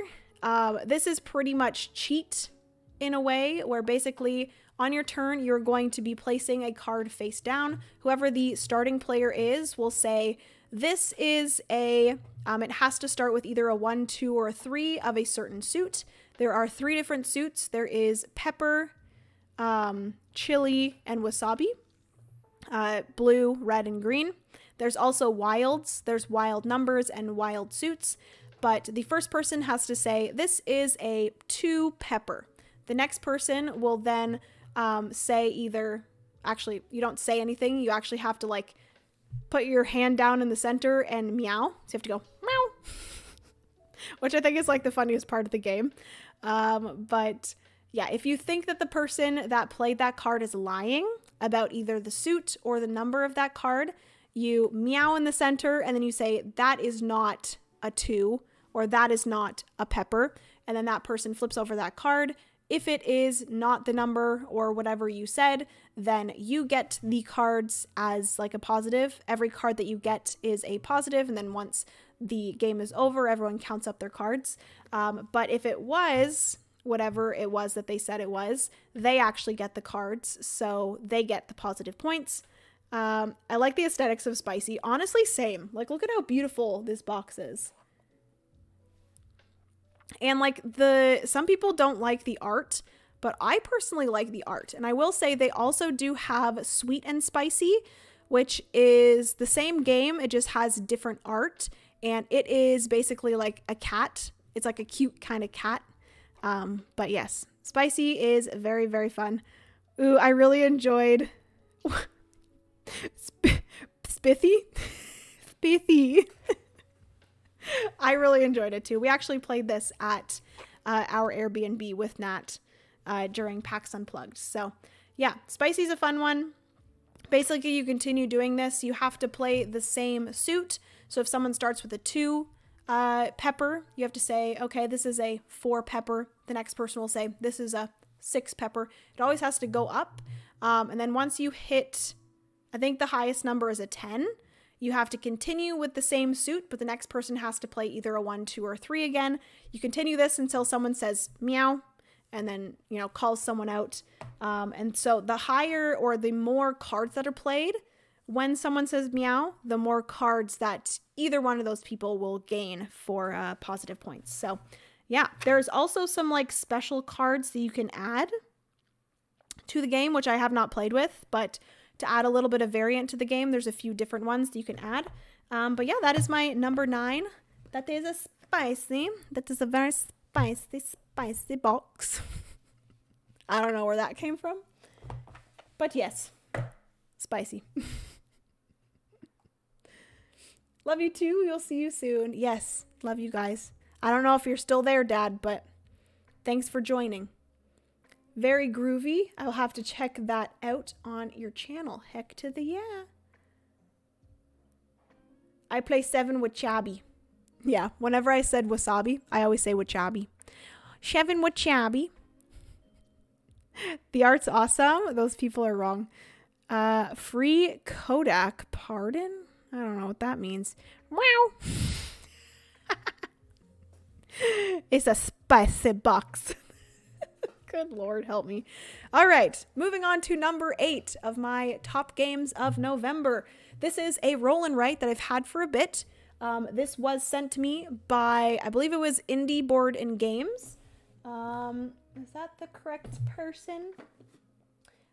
Speaker 1: This is pretty much cheat in a way where basically on your turn, you're going to be placing a card face down. Whoever the starting player is will say, this is a, it has to start with either a 1, 2, or a 3 of a certain suit. There are 3 different suits. There is pepper, chili, and wasabi, blue, red, and green. There's also wilds. There's wild numbers and wild suits. But the first person has to say, this is a 2 pepper. The next person will then say either, actually, you don't say anything. You actually have to like put your hand down in the center and meow. So you have to go meow, which I think is like the funniest part of the game. But yeah, if you think that the person that played that card is lying about either the suit or the number of that card, you meow in the center and then you say, that is not a 2 or that is not a pepper. And then that person flips over that card. If it is not the number or whatever you said, then you get the cards as like a positive. Every card that you get is a positive, and then once the game is over, everyone counts up their cards. But if it was whatever it was that they said it was, they actually get the cards, so they get the positive points. I like the aesthetics of Spicy. Honestly, same. Like, look at how beautiful this box is. And like some people don't like the art, but I personally like the art. And I will say they also do have Sweet and Spicy, which is the same game. It just has different art. And it is basically like a cat. It's like a cute kind of cat. But yes, Spicy is very, very fun. Ooh, I really enjoyed Spithy. Spithy. I really enjoyed it too. We actually played this at our Airbnb with Nat during PAX Unplugged. So yeah, Spicy's a fun one. Basically, you continue doing this. You have to play the same suit. So if someone starts with a 2 pepper, you have to say, okay, this is a 4 pepper. The next person will say, this is a 6 pepper. It always has to go up. And then once you hit, I think the highest number is a 10, you have to continue with the same suit, but the next person has to play either a 1, 2, or 3 again. You continue this until someone says meow, and then, you know, calls someone out. And so the higher or the more cards that are played, when someone says meow, the more cards that either one of those people will gain for positive points. So yeah, there's also some like special cards that you can add to the game, which I have not played with, but to add a little bit of variant to the game, there's a few different ones that you can add. But yeah, that is my number 9. That is a spicy. That is a very spicy box. I don't know where that came from, but yes, spicy. Love you too. We'll see you soon. Yes, love you guys. I don't know if you're still there, Dad, but thanks for joining. Very groovy. I'll have to check that out on your channel. Heck to the yeah. I play 7 with Chabby. Yeah, whenever I said wasabi, I always say wachabi. 7 with Chabby. The art's awesome. Those people are wrong. Free Kodak. Pardon? I don't know what that means. Wow. It's a spicy box. Good Lord, help me. All right, moving on to number 8 of my top games of November. This is a roll and write that I've had for a bit. This was sent to me by, I believe it was Indie Board and Games. Is that the correct person?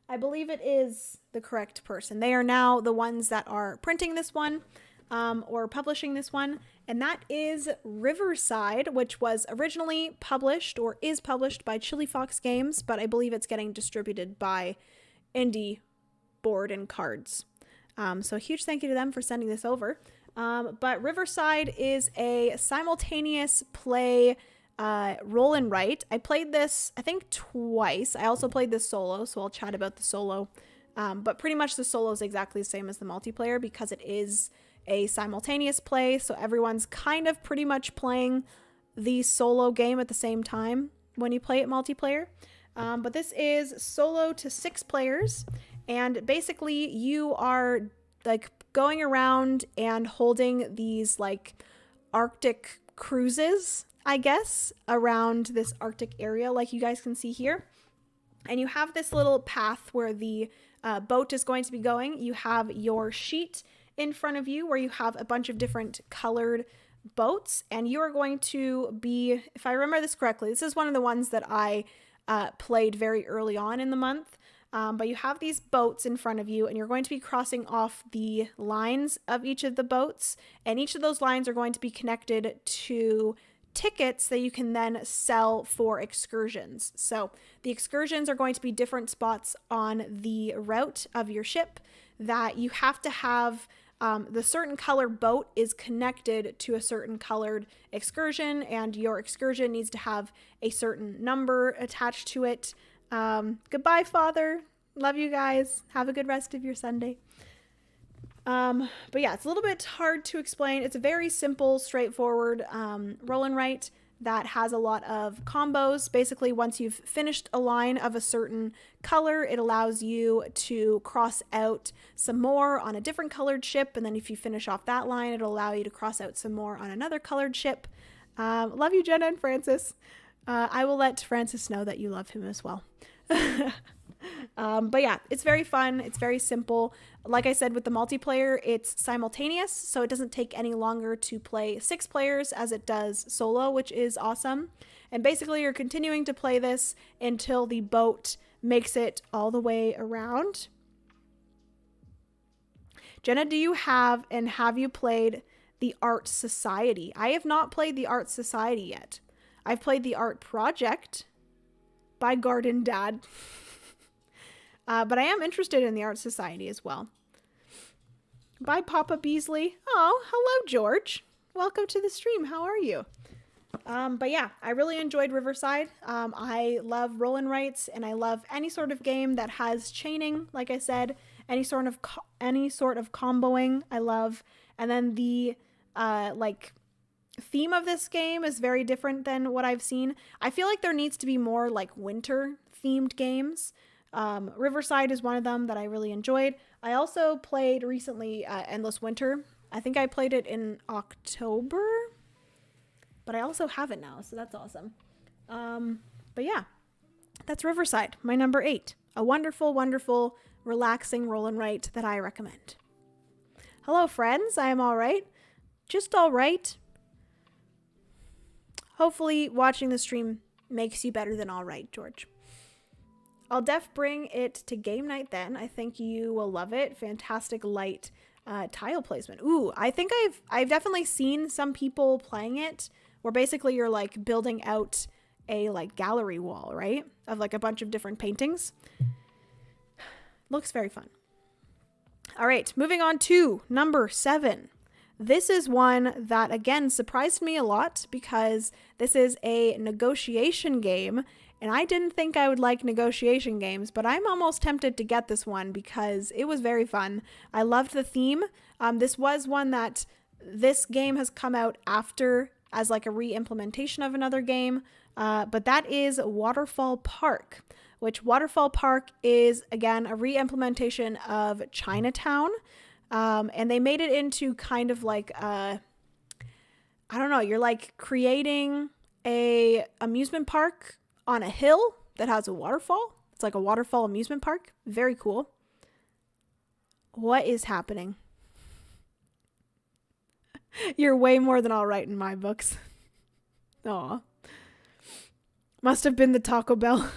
Speaker 1: I believe it is the correct person. They are now the ones that are printing this one or publishing this one. And that is Riverside, which was originally published or is published by Chili Fox Games, but I believe it's getting distributed by Indie Board and Cards. So a huge thank you to them for sending this over. But Riverside is a simultaneous play roll and write. I played this, I think, twice. I also played this solo, so I'll chat about the solo. But pretty much the solo is exactly the same as the multiplayer because it is a simultaneous play, so everyone's kind of pretty much playing the solo game at the same time when you play it multiplayer. But this is solo to 6 players, and basically you are like going around and holding these like Arctic cruises, I guess, around this Arctic area like you guys can see here. And you have this little path where the boat is going to be going. You have your sheet in front of you where you have a bunch of different colored boats, and you are going to be, if I remember this correctly, this is one of the ones that I played very early on in the month, but you have these boats in front of you and you're going to be crossing off the lines of each of the boats, and each of those lines are going to be connected to tickets that you can then sell for excursions. So the excursions are going to be different spots on the route of your ship that you have to have. The certain color boat is connected to a certain colored excursion, and your excursion needs to have a certain number attached to it. Goodbye, Father. Love you guys. Have a good rest of your Sunday. But yeah, it's a little bit hard to explain. It's a very simple, straightforward roll and write that has a lot of combos. Basically, once you've finished a line of a certain color, it allows you to cross out some more on a different colored ship. And then if you finish off that line, it'll allow you to cross out some more on another colored ship. Love you, Jenna and Francis. I will let Francis know that you love him as well. But yeah, it's very fun. It's very simple. Like I said, with the multiplayer, it's simultaneous, so it doesn't take any longer to play 6 players as it does solo, which is awesome. And basically, you're continuing to play this until the boat makes it all the way around. Jenna, do you have you played the Art Society? I have not played the Art Society yet. I've played the Art Project, Bye, Garden Dad. But I am interested in the Art Society as well. Bye, Papa Beasley. Oh, hello, George. Welcome to the stream. How are you? But yeah, I really enjoyed Riverside. I love roll and writes, and I love any sort of game that has chaining. Like I said, any sort of comboing, I love. And then the theme of this game is very different than what I've seen. I feel like there needs to be more like winter themed games. Riverside is one of them that I really enjoyed. I also played recently Endless Winter. I think I played it in October, but I also have it now, so that's awesome. But yeah, that's Riverside, my number 8. A wonderful, wonderful, relaxing roll and write that I recommend. Hello, friends. I am all right. Just all right. Hopefully watching the stream makes you better than all right, George. I'll bring it to game night then. I think you will love it. Fantastic light tile placement. Ooh, I think I've definitely seen some people playing it where basically you're like building out a like gallery wall, right? Of like a bunch of different paintings. Looks very fun. All right, moving on to number 7. This is one that again surprised me a lot because this is a negotiation game, and I didn't think I would like negotiation games, but I'm almost tempted to get this one because it was very fun. I loved the theme. This was one that this game has come out after as like a re-implementation of another game, but that is Waterfall Park, which Waterfall Park is again a re-implementation of Chinatown. And they made it into kind of like I don't know, you're like creating a amusement park on a hill that has a waterfall. It's like a waterfall amusement park. Very cool. What is happening? You're way more than all right in my books. Aw. Must have been the Taco Bell.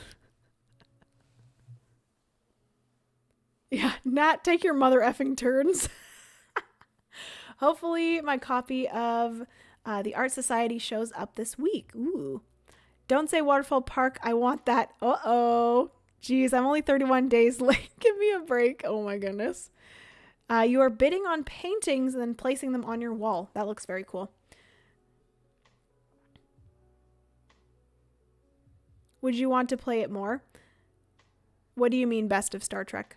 Speaker 1: Yeah, Nat, take your mother effing turns. Hopefully my copy of the Art Society shows up this week. Ooh. Don't say Waterfall Park. I want that. Uh-oh. Jeez, I'm only 31 days late. Give me a break. Oh my goodness. You are bidding on paintings and then placing them on your wall. That looks very cool. Would you want to play it more? What do you mean best of Star Trek?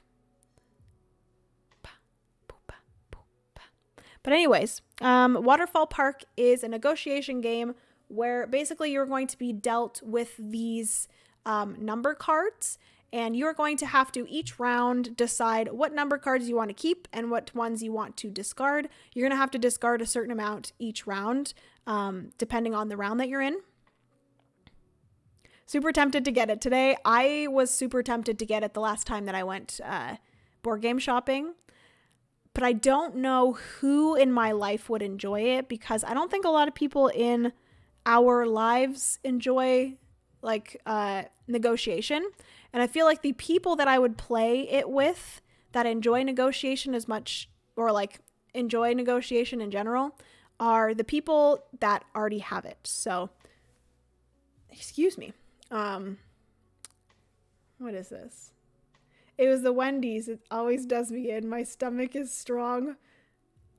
Speaker 1: But anyways, Waterfall Park is a negotiation game where basically you're going to be dealt with these number cards, and you're going to have to each round decide what number cards you want to keep and what ones you want to discard. You're going to have to discard a certain amount each round, depending on the round that you're in. Super tempted to get it today. I was super tempted to get it the last time that I went board game shopping. But I don't know who in my life would enjoy it because I don't think a lot of people in our lives enjoy like negotiation. And I feel like the people that I would play it with that enjoy negotiation as much, or like enjoy negotiation in general, are the people that already have it. So, excuse me. What is this? It was the Wendy's. It always does me in. My stomach is strong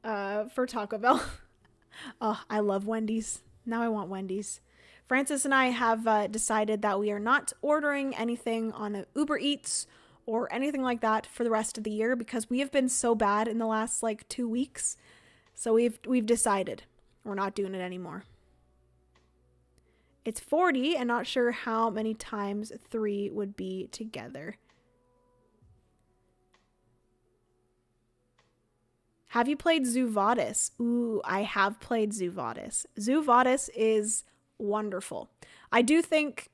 Speaker 1: for Taco Bell. Oh, I love Wendy's. Now I want Wendy's. Francis and I have decided that we are not ordering anything on Uber Eats or anything like that for the rest of the year because we have been so bad in the last like 2 weeks. So we've decided we're not doing it anymore. It's 40 and not sure how many times 3 would be together. Have you played Zoo Vadis? Ooh, I have played Zoo Vadis. Zoo Vadis is wonderful. I do think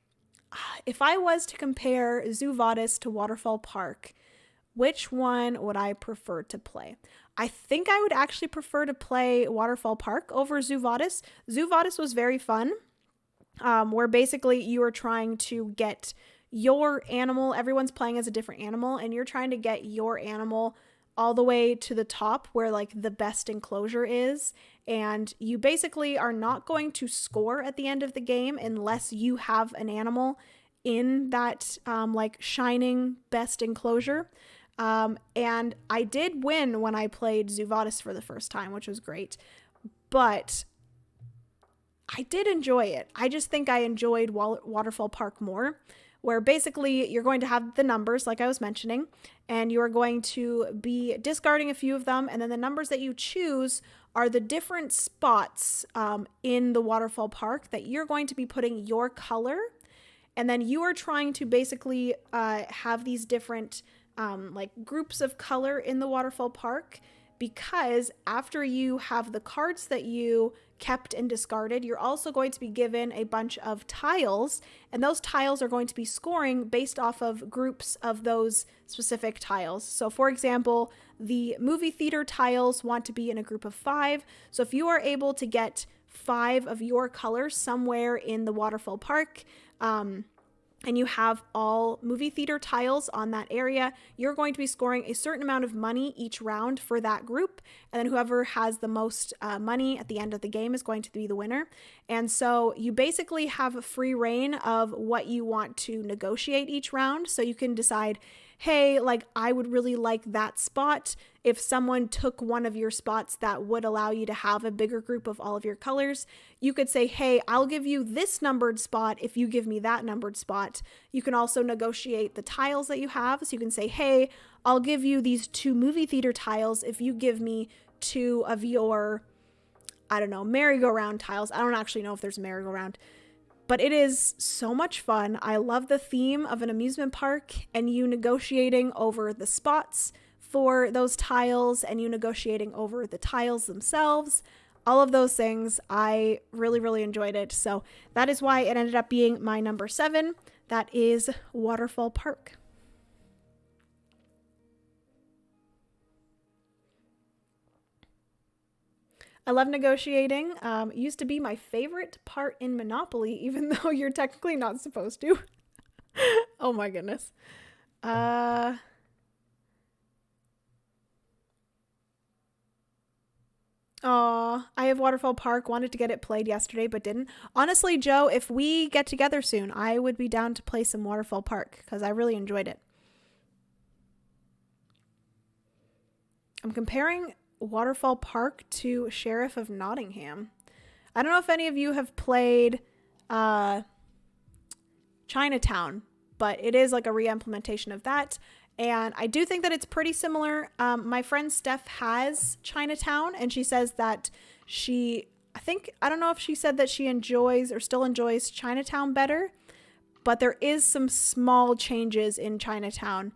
Speaker 1: if I was to compare Zoo Vadis to Waterfall Park, which one would I prefer to play? I think I would actually prefer to play Waterfall Park over Zoo Vadis. Zoo Vadis was very fun, where basically you are trying to get your animal, everyone's playing as a different animal, and you're trying to get your animal all the way to the top where like the best enclosure is, and you basically are not going to score at the end of the game unless you have an animal in that like shining best enclosure. And I did win when I played Zuvadis for the first time, which was great. But I did enjoy it. I just think I enjoyed Waterfall Park more, where basically you're going to have the numbers, like I was mentioning, and you are going to be discarding a few of them, and then the numbers that you choose are the different spots in the Waterfall Park that you're going to be putting your color, and then you are trying to basically have these different like groups of color in the Waterfall Park, because after you have the cards that you kept and discarded, you're also going to be given a bunch of tiles, and those tiles are going to be scoring based off of groups of those specific tiles. So for example, the movie theater tiles want to be in a group of 5. So if you are able to get 5 of your colors somewhere in the Waterfall Park, and you have all movie theater tiles on that area, you're going to be scoring a certain amount of money each round for that group. And then whoever has the most money at the end of the game is going to be the winner. And so you basically have a free reign of what you want to negotiate each round. So you can decide, hey, like I would really like that spot. If someone took one of your spots that would allow you to have a bigger group of all of your colors, you could say, hey, I'll give you this numbered spot if you give me that numbered spot. You can also negotiate the tiles that you have. So you can say, hey, I'll give you these 2 movie theater tiles if you give me 2 of your, I don't know, merry-go-round tiles. I don't actually know if there's a merry-go-round. But it is so much fun. I love the theme of an amusement park and you negotiating over the spots for those tiles and you negotiating over the tiles themselves. All of those things. I really, really enjoyed it. So that is why it ended up being my number 7. That is Waterfall Park. I love negotiating. Used to be my favorite part in Monopoly, even though you're technically not supposed to. Oh my goodness. Aw, I have Waterfall Park. Wanted to get it played yesterday, but didn't. Honestly, Joe, if we get together soon, I would be down to play some Waterfall Park because I really enjoyed it. I'm comparing Waterfall Park to Sheriff of Nottingham. I don't know if any of you have played Chinatown, but it is like a re-implementation of that. And I do think that it's pretty similar. My friend Steph has Chinatown, and she says that I don't know if she said that she enjoys or still enjoys Chinatown better, but there is some small changes in Chinatown.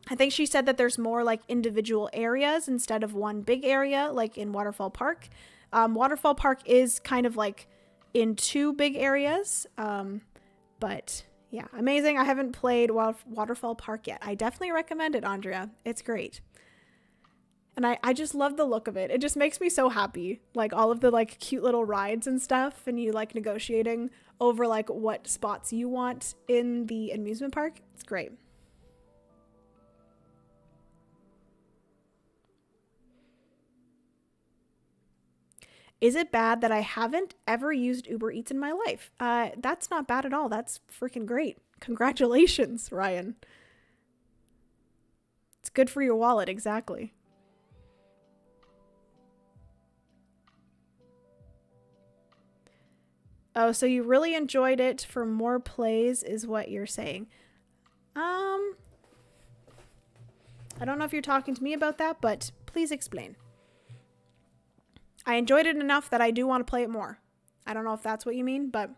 Speaker 1: I think she said that there's more like individual areas instead of one big area, like in Waterfall Park. Waterfall Park is kind of like in 2 big areas, but yeah, amazing. I haven't played Waterfall Park yet. I definitely recommend it, Andrea. It's great. And I just love the look of it. It just makes me so happy. Like all of the like cute little rides and stuff, and you like negotiating over like what spots you want in the amusement park. It's great. Is it bad that I haven't ever used Uber Eats in my life? That's not bad at all. That's freaking great. Congratulations, Ryan. It's good for your wallet, exactly. Oh, so you really enjoyed it for more plays is what you're saying. I don't know if you're talking to me about that, but please explain. I enjoyed it enough that I do want to play it more. I don't know if that's what you mean, but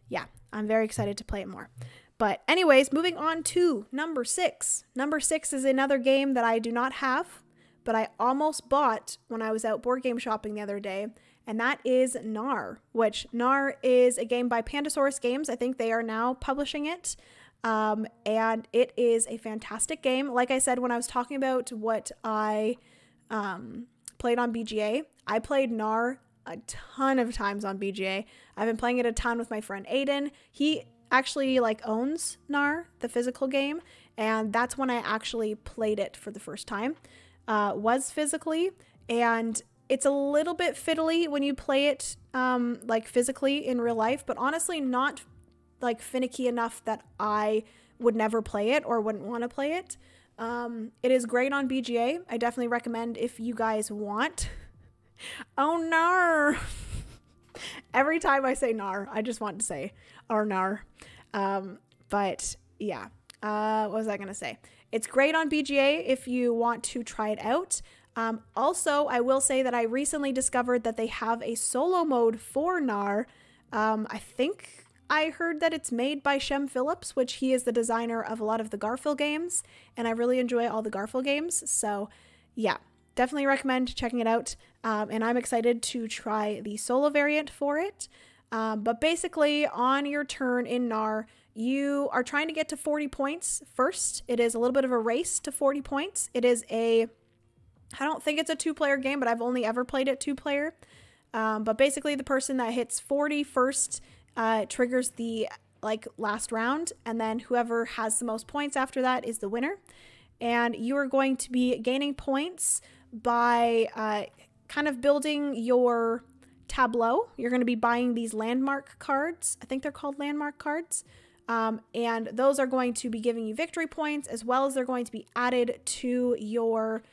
Speaker 1: yeah, I'm very excited to play it more. But anyways, moving on to number 6. Number 6 is another game that I do not have, but I almost bought when I was out board game shopping the other day, and that is Gnar, which Gnar is a game by Pandasaurus Games. I think they are now publishing it. And it is a fantastic game. Like I said, when I was talking about what I played on BGA, I played Gnar a ton of times on BGA. I've been playing it a ton with my friend Aiden. He actually like owns Gnar, the physical game, and that's when I actually played it for the first time, was physically, and it's a little bit fiddly when you play it like physically in real life, but honestly not like finicky enough that I would never play it or wouldn't want to play it. It is great on BGA. I definitely recommend if you guys want. Oh, no. Every time I say nar, I just want to say or nar. But yeah, what was I going to say? It's great on BGA if you want to try it out. Also, I will say that I recently discovered that they have a solo mode for nar. I think I heard that it's made by Shem Phillips, which he is the designer of a lot of the Garfield games, and I really enjoy all the Garfield games. So yeah, definitely recommend checking it out. And I'm excited to try the solo variant for it. But basically, on your turn in nar, you are trying to get to 40 points first. It is a little bit of a race to 40 points. It is I don't think it's a 2-player game, but I've only ever played it 2-player. But basically, the person that hits 40 first triggers the last round, and then whoever has the most points after that is the winner. And you are going to be gaining points by kind of building your tableau. You're going to be buying these landmark cards. I think they're called landmark cards. And those are going to be giving you victory points, as well as they're going to be added to your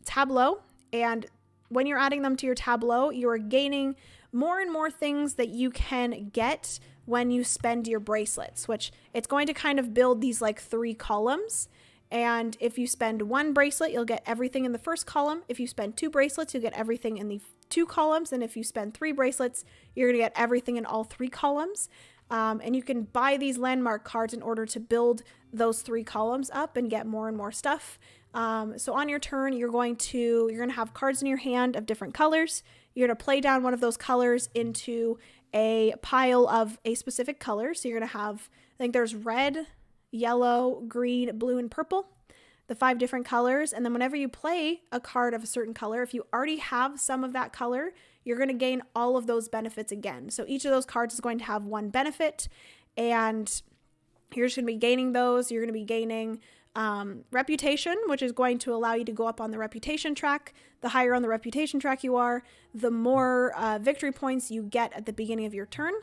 Speaker 1: tableau. And when you're adding them to your tableau, you're gaining more and more things that you can get when you spend your bracelets, which it's going to kind of build these 3 columns. And if you spend 1 bracelet, you'll get everything in the first column. If you spend 2 bracelets, you'll get everything in the 2 columns. And if you spend 3 bracelets, you're going to get everything in all 3 columns. And you can buy these landmark cards in order to build those 3 columns up and get more and more stuff. So on your turn, you're going to have cards in your hand of different colors. You're going to play down one of those colors into a pile of a specific color. So you're going to have, I think there's red, yellow, green, blue, and purple, the 5 different colors. And then whenever you play a card of a certain color, if you already have some of that color, you're going to gain all of those benefits again. So each of those cards is going to have 1 benefit, and you're just going to be gaining those. You're going to be gaining reputation, which is going to allow you to go up on the reputation track. The higher on the reputation track you are, the more victory points you get at the beginning of your turn.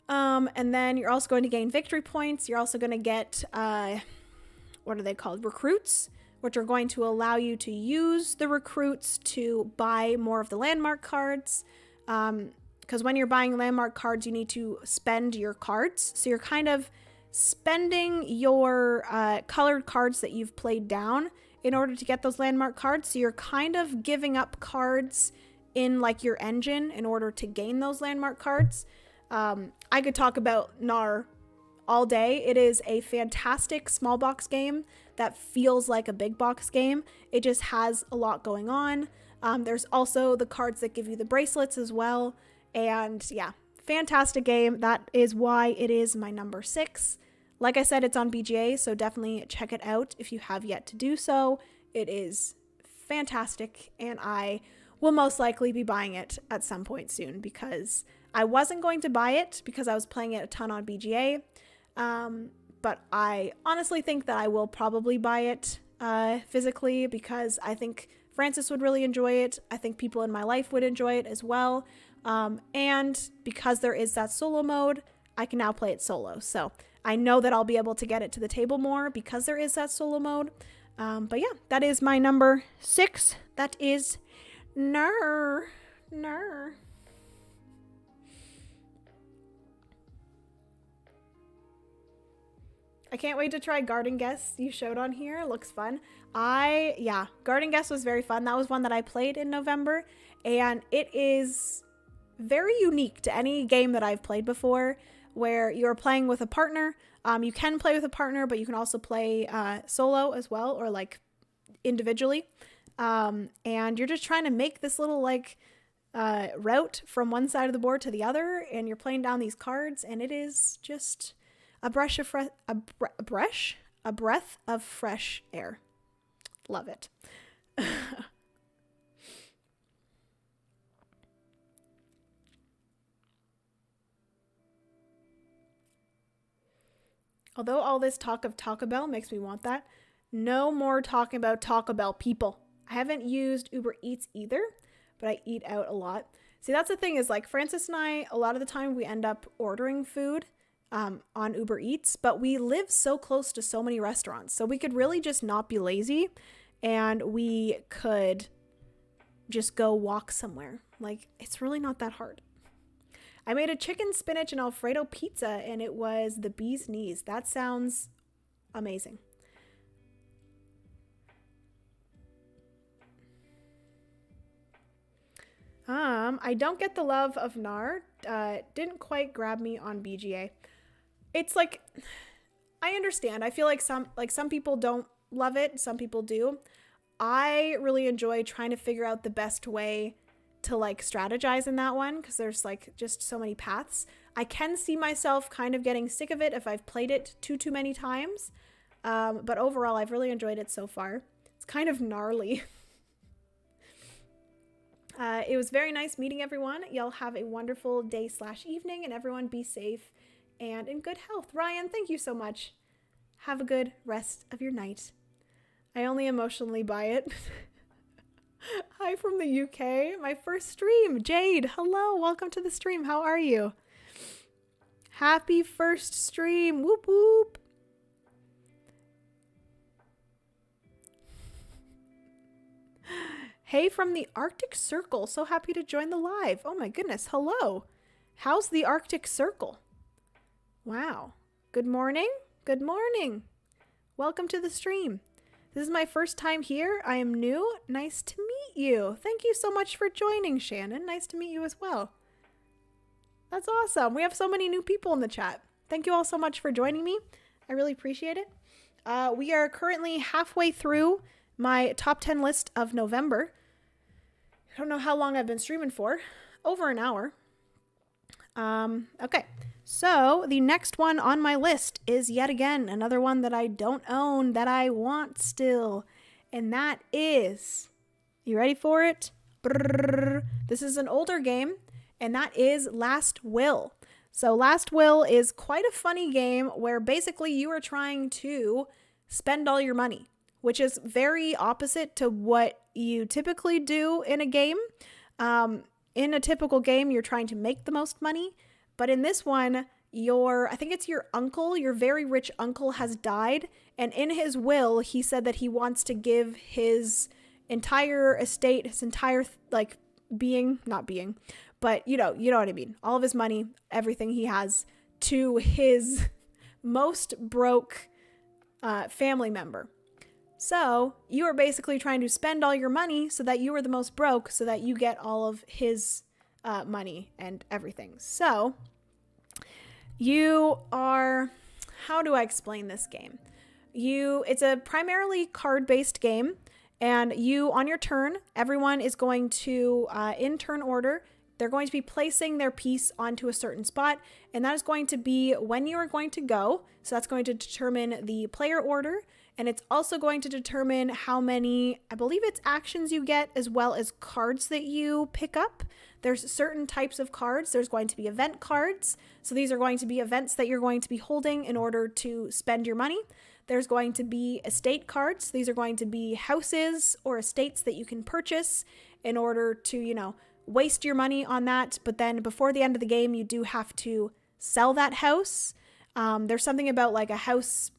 Speaker 1: And then you're also going to gain victory points. You're also going to get, what are they called? Recruits, which are going to allow you to use the recruits to buy more of the landmark cards. Because when you're buying landmark cards, you need to spend your cards. So you're kind of spending your colored cards that you've played down in order to get those landmark cards. So you're kind of giving up cards in your engine in order to gain those landmark cards. I could talk about nar all day. It is a fantastic small box game that feels like a big box game. It just has a lot going on. There's also the cards that give you the bracelets as well. And yeah, fantastic game. That is why it is my number 6. Like I said, it's on BGA, so definitely check it out if you have yet to do so. It is fantastic, and I will most likely be buying it at some point soon, because I wasn't going to buy it because I was playing it a ton on BGA. But I honestly think that I will probably buy it physically, because I think Francis would really enjoy it. I think people in my life would enjoy it as well. And because there is that solo mode, I can now play it solo. So I know that I'll be able to get it to the table more because there is that solo mode. But yeah, that is my number 6. That is nar. I can't wait to try Garden Guess you showed on here. It looks fun. Garden Guess was very fun. That was one that I played in November, and it is very unique to any game that I've played before, where you're playing with a partner. You can play with a partner, but you can also play solo as well, or individually. And you're just trying to make this little route from one side of the board to the other, and you're playing down these cards, and it is just a breath of fresh air. Love it. Although all this talk of Taco Bell makes me want that, no more talking about Taco Bell people. I haven't used Uber Eats either, but I eat out a lot. See, that's the thing is like Francis and I, a lot of the time we end up ordering food on Uber Eats, but we live so close to so many restaurants. So we could really just not be lazy and we could just go walk somewhere. Like, it's really not that hard. I made a chicken, spinach, and Alfredo pizza, and it was the bee's knees. That sounds amazing. I don't get the love of NAR. Didn't quite grab me on BGA. It's like, I understand. I feel like some people don't love it. Some people do. I really enjoy trying to figure out the best way to like strategize in that one, because there's like just so many paths. I can see myself kind of getting sick of it if I've played it too many times. But overall, I've really enjoyed it so far. It's kind of gnarly. It was very nice meeting everyone. Y'all have a wonderful day/evening, and everyone be safe and in good health. Ryan, thank you so much. Have a good rest of your night. I only emotionally buy it. Hi from the UK. My first stream. Jade, hello. Welcome to the stream. How are you? Happy first stream. Whoop whoop. Hey from the Arctic Circle. So happy to join the live. Oh my goodness. Hello. How's the Arctic Circle? Wow. Good morning. Good morning. Welcome to the stream. This is my first time here. I am new. Nice to meet you. Thank you so much for joining, Shannon. Nice to meet you as well. That's awesome. We have so many new people in the chat. Thank you all so much for joining me. I really appreciate it. We are currently halfway through my top 10 list of November. I don't know how long I've been streaming for. Over an hour. Okay. So the next one on my list is yet again another one that I don't own that I want still. And that is, you ready for it? Brrr. This is an older game, and that is Last Will. So Last Will is quite a funny game where basically you are trying to spend all your money, which is very opposite to what you typically do in a game. In a typical game, you're trying to make the most money. But in this one, I think it's your uncle, your very rich uncle has died. And in his will, he said that he wants to give his entire estate, his entire not being, but you know what I mean. All of his money, everything he has, to his most broke family member. So you are basically trying to spend all your money so that you are the most broke, so that you get all of his money and everything. So you are, how do I explain this game? It's a primarily card-based game, and you, on your turn, everyone is going to, in turn order, they're going to be placing their piece onto a certain spot, and that is going to be when you are going to go. So that's going to determine the player order, and it's also going to determine how many, I believe it's actions you get, as well as cards that you pick up. There's certain types of cards. There's going to be event cards. So these are going to be events that you're going to be holding in order to spend your money. There's going to be estate cards. These are going to be houses or estates that you can purchase in order to, waste your money on that. But then before the end of the game, you do have to sell that house. There's something about like a house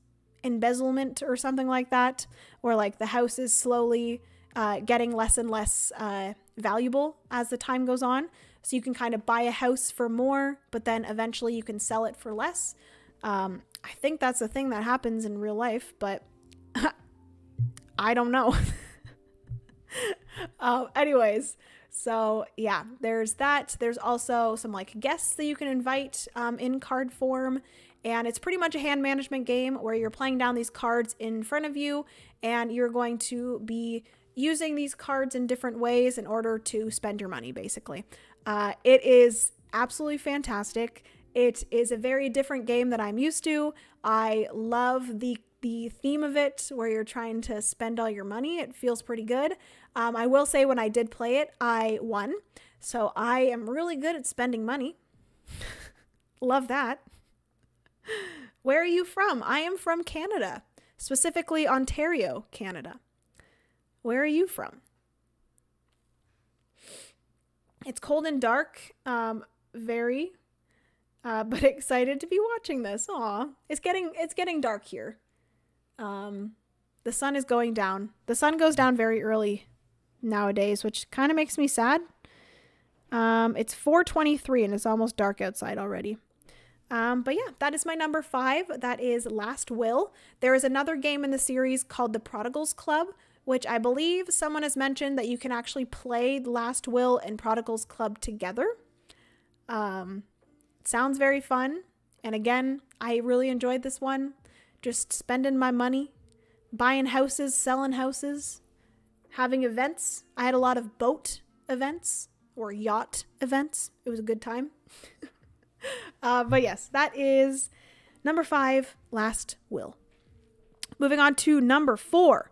Speaker 1: embezzlement or something like that, where like the house is slowly getting less and less valuable as the time goes on. So you can kind of buy a house for more, but then eventually you can sell it for less. I think that's a thing that happens in real life, but I don't know. Anyways, so yeah, there's that. There's also some like guests that you can invite in card form. And it's pretty much a hand management game where you're playing down these cards in front of you, and you're going to be using these cards in different ways in order to spend your money, basically. It is absolutely fantastic. It is a very different game that I'm used to. I love the theme of it, where you're trying to spend all your money. It feels pretty good. I will say when I did play it, I won. So I am really good at spending money. Love that. Where are you from? I am from Canada, specifically Ontario, Canada. Where are you from? It's cold and dark, very, but excited to be watching this. Aw, it's getting dark here. The sun is going down. The sun goes down very early nowadays, which kind of makes me sad. It's 4:23 and it's almost dark outside already. But yeah, that is my number 5. That is Last Will. There is another game in the series called The Prodigal's Club, which I believe someone has mentioned that you can actually play Last Will and Prodigal's Club together. Sounds very fun. And again, I really enjoyed this one. Just spending my money, buying houses, selling houses, having events. I had a lot of boat events or yacht events. It was a good time. But yes, that is number 5, Last Will. Moving on to number 4.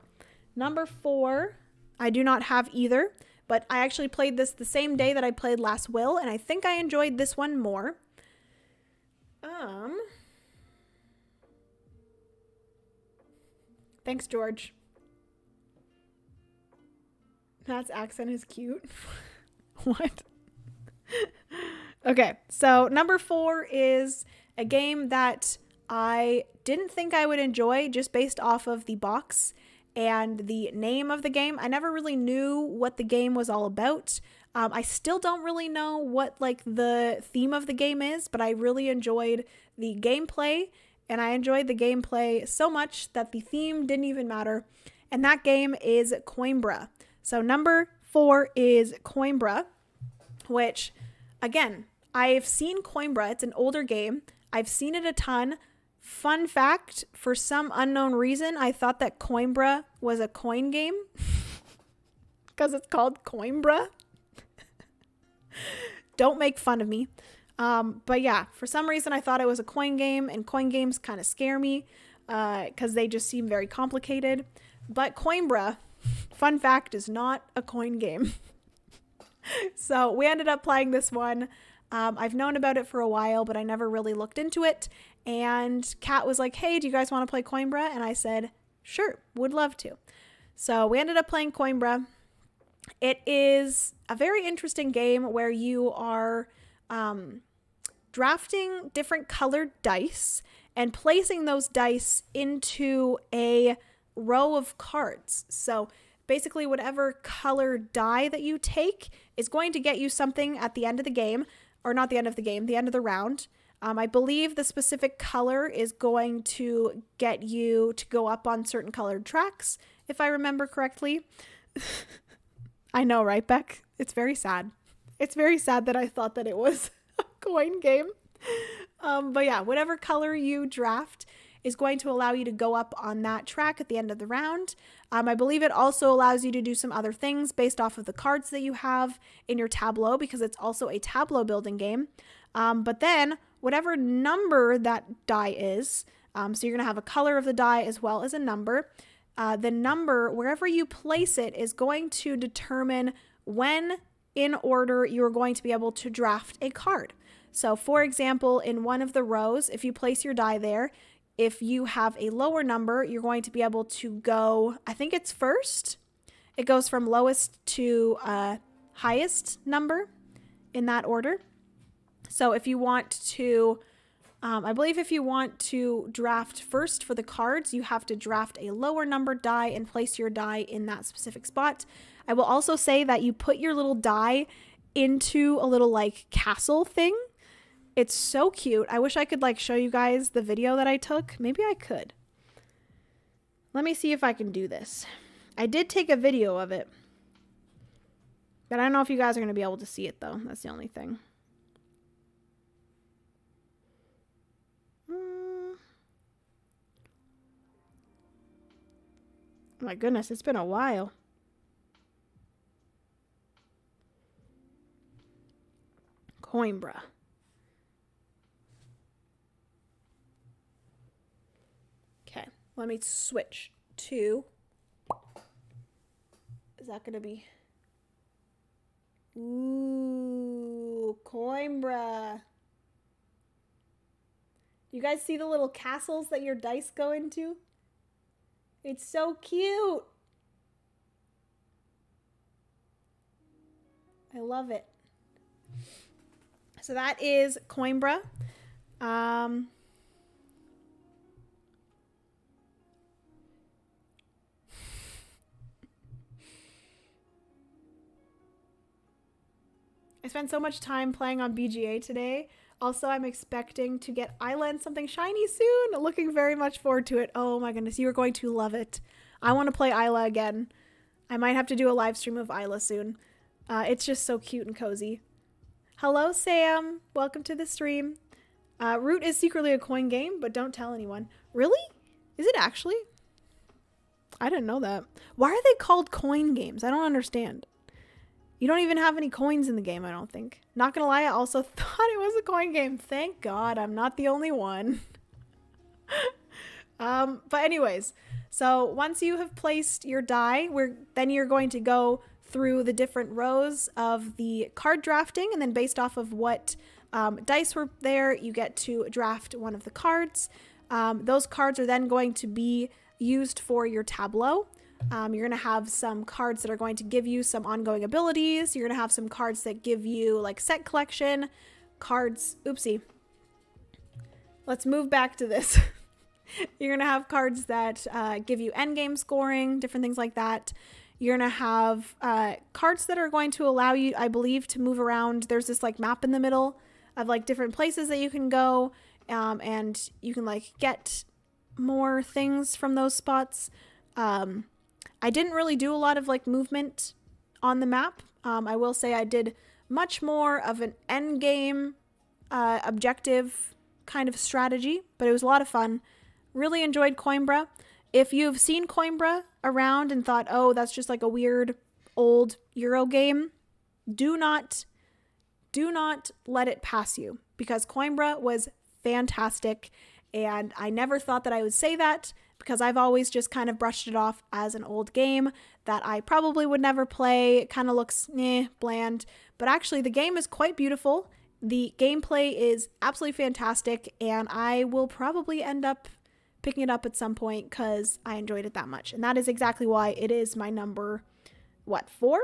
Speaker 1: Number 4, I do not have either, but I actually played this the same day that I played Last Will, and I think I enjoyed this one more. Thanks, George. Matt's accent is cute. What? Okay, so number 4 is a game that I didn't think I would enjoy just based off of the box and the name of the game. I never really knew what the game was all about. I still don't really know what like the theme of the game is, but I really enjoyed the gameplay, and I enjoyed the gameplay so much that the theme didn't even matter. And that game is Coimbra. So number 4 is Coimbra, which again, I've seen Coimbra. It's an older game. I've seen it a ton. Fun fact, for some unknown reason, I thought that Coimbra was a coin game because it's called Coimbra. Don't make fun of me. But yeah, for some reason I thought it was a coin game, and coin games kind of scare me because they just seem very complicated. But Coimbra, fun fact, is not a coin game. So we ended up playing this one. I've known about it for a while, but I never really looked into it. And Kat was like, hey, do you guys want to play Coimbra? And I said, sure, would love to. So we ended up playing Coimbra. It is a very interesting game where you are drafting different colored dice and placing those dice into a row of cards. So basically whatever color die that you take is going to get you something at the end of the game, or not the end of the game, the end of the round. I believe the specific color is going to get you to go up on certain colored tracks, if I remember correctly. I know, right, Beck? It's very sad. It's very sad that I thought that it was a coin game. But yeah, whatever color you draft is going to allow you to go up on that track at the end of the round. I believe it also allows you to do some other things based off of the cards that you have in your tableau, because it's also a tableau building game. But then whatever number that die is, so you're going to have a color of the die as well as a number. The number, wherever you place it, is going to determine when in order you're going to be able to draft a card. So for example, in one of the rows, if you place your die there, if you have a lower number, you're going to be able to go, I think it's first. It goes from lowest to highest number in that order. So if you want to, I believe if you want to draft first for the cards, you have to draft a lower number die and place your die in that specific spot. I will also say that you put your little die into a little like castle thing. It's so cute. I wish I could like show you guys the video that I took. Maybe I could. Let me see if I can do this. I did take a video of it, but I don't know if you guys are going to be able to see it though. That's the only thing. My goodness, it's been a while. Coimbra. Okay, let me switch to... Is that going to be... Ooh, Coimbra. You guys see the little castles that your dice go into? It's so cute. I love it. So that is Coimbra. I spent so much time playing on BGA today. Also, I'm expecting to get Isla and something shiny soon. Looking very much forward to it. Oh my goodness, you are going to love it. I want to play Isla again. I might have to do a live stream of Isla soon. It's just so cute and cozy. Hello, Sam. Welcome to the stream. Root is secretly a coin game, but don't tell anyone. Really? Is it actually? I didn't know that. Why are they called coin games? I don't understand. You don't even have any coins in the game, I don't think. Not gonna lie, I also thought it was a coin game. Thank God I'm not the only one. But anyways, so once you have placed your die, then you're going to go through the different rows of the card drafting, and then based off of what dice were there, you get to draft one of the cards. Those cards are then going to be used for your tableau. You're going to have some cards that are going to give you some ongoing abilities. You're going to have some cards that give you like set collection cards. Oopsie. Let's move back to this. You're going to have cards that give you endgame scoring, different things like that. You're going to have cards that are going to allow you, I believe, to move around. There's this like map in the middle of like different places that you can go, and you can like get more things from those spots. I didn't really do a lot of like movement on the map. I will say I did much more of an end game objective kind of strategy, but it was a lot of fun. Really enjoyed Coimbra. If you've seen Coimbra around and thought, oh, that's just like a weird old Euro game, do not let it pass you, because Coimbra was fantastic. And I never thought that I would say that, because I've always just kind of brushed it off as an old game that I probably would never play. It kind of looks bland, but actually the game is quite beautiful. The gameplay is absolutely fantastic, and I will probably end up picking it up at some point because I enjoyed it that much. And that is exactly why it is my number, 4?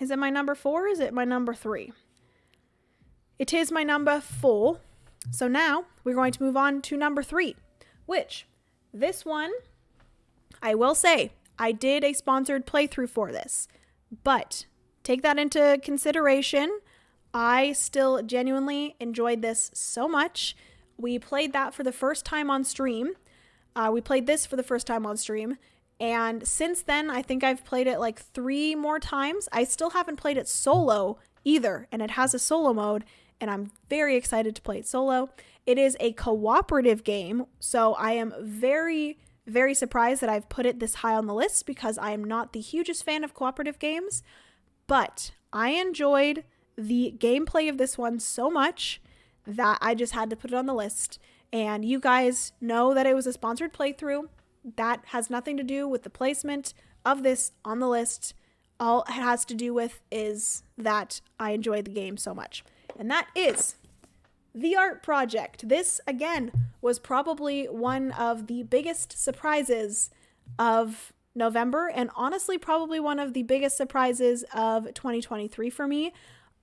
Speaker 1: Is it my number 4? Is it my number 3? It is my number 4. So now we're going to move on to number 3, which this one, I will say, I did a sponsored playthrough for this, but take that into consideration. I still genuinely enjoyed this so much. We played that for the first time on stream. We played this for the first time on stream. And since then, I think I've played it like 3 more times. I still haven't played it solo either, and it has a solo mode, and I'm very excited to play it solo. It is a cooperative game, so I am very, very surprised that I've put it this high on the list, because I am not the hugest fan of cooperative games, but I enjoyed the gameplay of this one so much that I just had to put it on the list. And you guys know that it was a sponsored playthrough. That has nothing to do with the placement of this on the list. All it has to do with is that I enjoyed the game so much. And that is the art project. This, again, was probably one of the biggest surprises of November, and honestly, probably one of the biggest surprises of 2023 for me.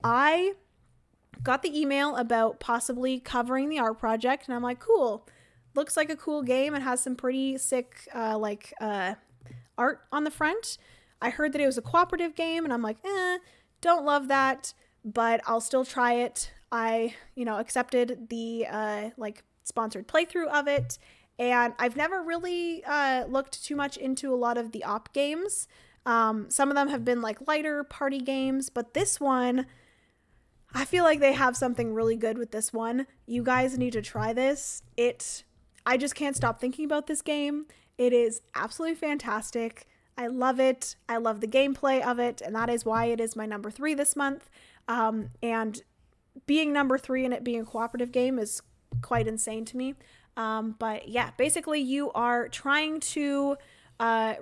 Speaker 1: I got the email about possibly covering the art project, and I'm like, cool. Looks like a cool game. It has some pretty sick, art on the front. I heard that it was a cooperative game, and I'm like, don't love that, but I'll still try it. I, accepted the, sponsored playthrough of it, and I've never really, looked too much into a lot of the op games. Some of them have been, lighter party games, but this one, I feel like they have something really good with this one. You guys need to try this. I just can't stop thinking about this game. It is absolutely fantastic. I love it. I love the gameplay of it, and that is why it is my number 3 this month. And being number 3 and it being a cooperative game is quite insane to me. But yeah, basically you are trying to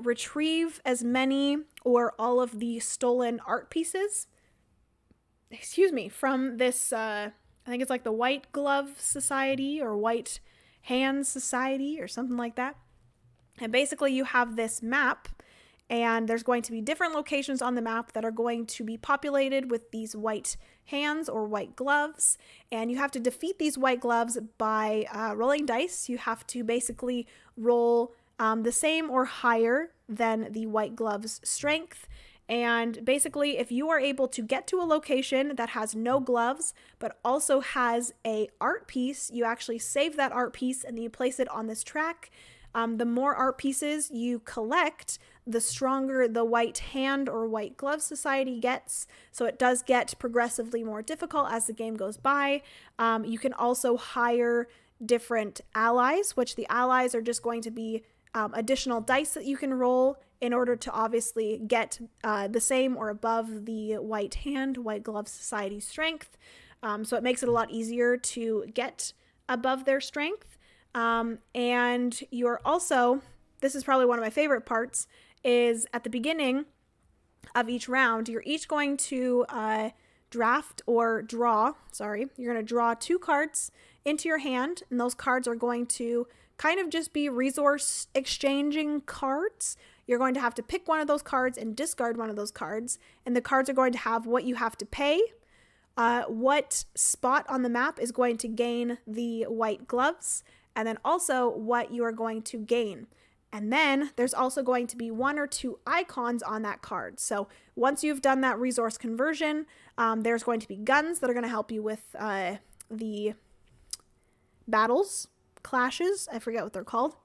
Speaker 1: retrieve as many or all of the stolen art pieces, from this, I think it's like the White Glove Society or White Hands Society or something like that. And basically you have this map, And there's going to be different locations on the map that are going to be populated with these white hands or white gloves. And you have to defeat these white gloves by rolling dice. You have to basically roll the same or higher than the white glove's strength. And basically, if you are able to get to a location that has no gloves, but also has a art piece, you actually save that art piece and then you place it on this track. The more art pieces you collect, the stronger the white hand or white glove society gets. So it does get progressively more difficult as the game goes by. You can also hire different allies, which the allies are just going to be additional dice that you can roll in order to obviously get the same or above the white hand, white glove society strength. So it makes it a lot easier to get above their strength. And you're also, this is probably one of my favorite parts, is at the beginning of each round, you're each going to you're going to draw 2 cards into your hand, and those cards are going to kind of just be resource exchanging cards. You're going to have to pick one of those cards and discard one of those cards, and the cards are going to have what you have to pay, what spot on the map is going to gain the white gloves, and then also what you are going to gain. And then there's also going to be 1 or 2 icons on that card. So once you've done that resource conversion, there's going to be guns that are going to help you with the battles, clashes, I forget what they're called.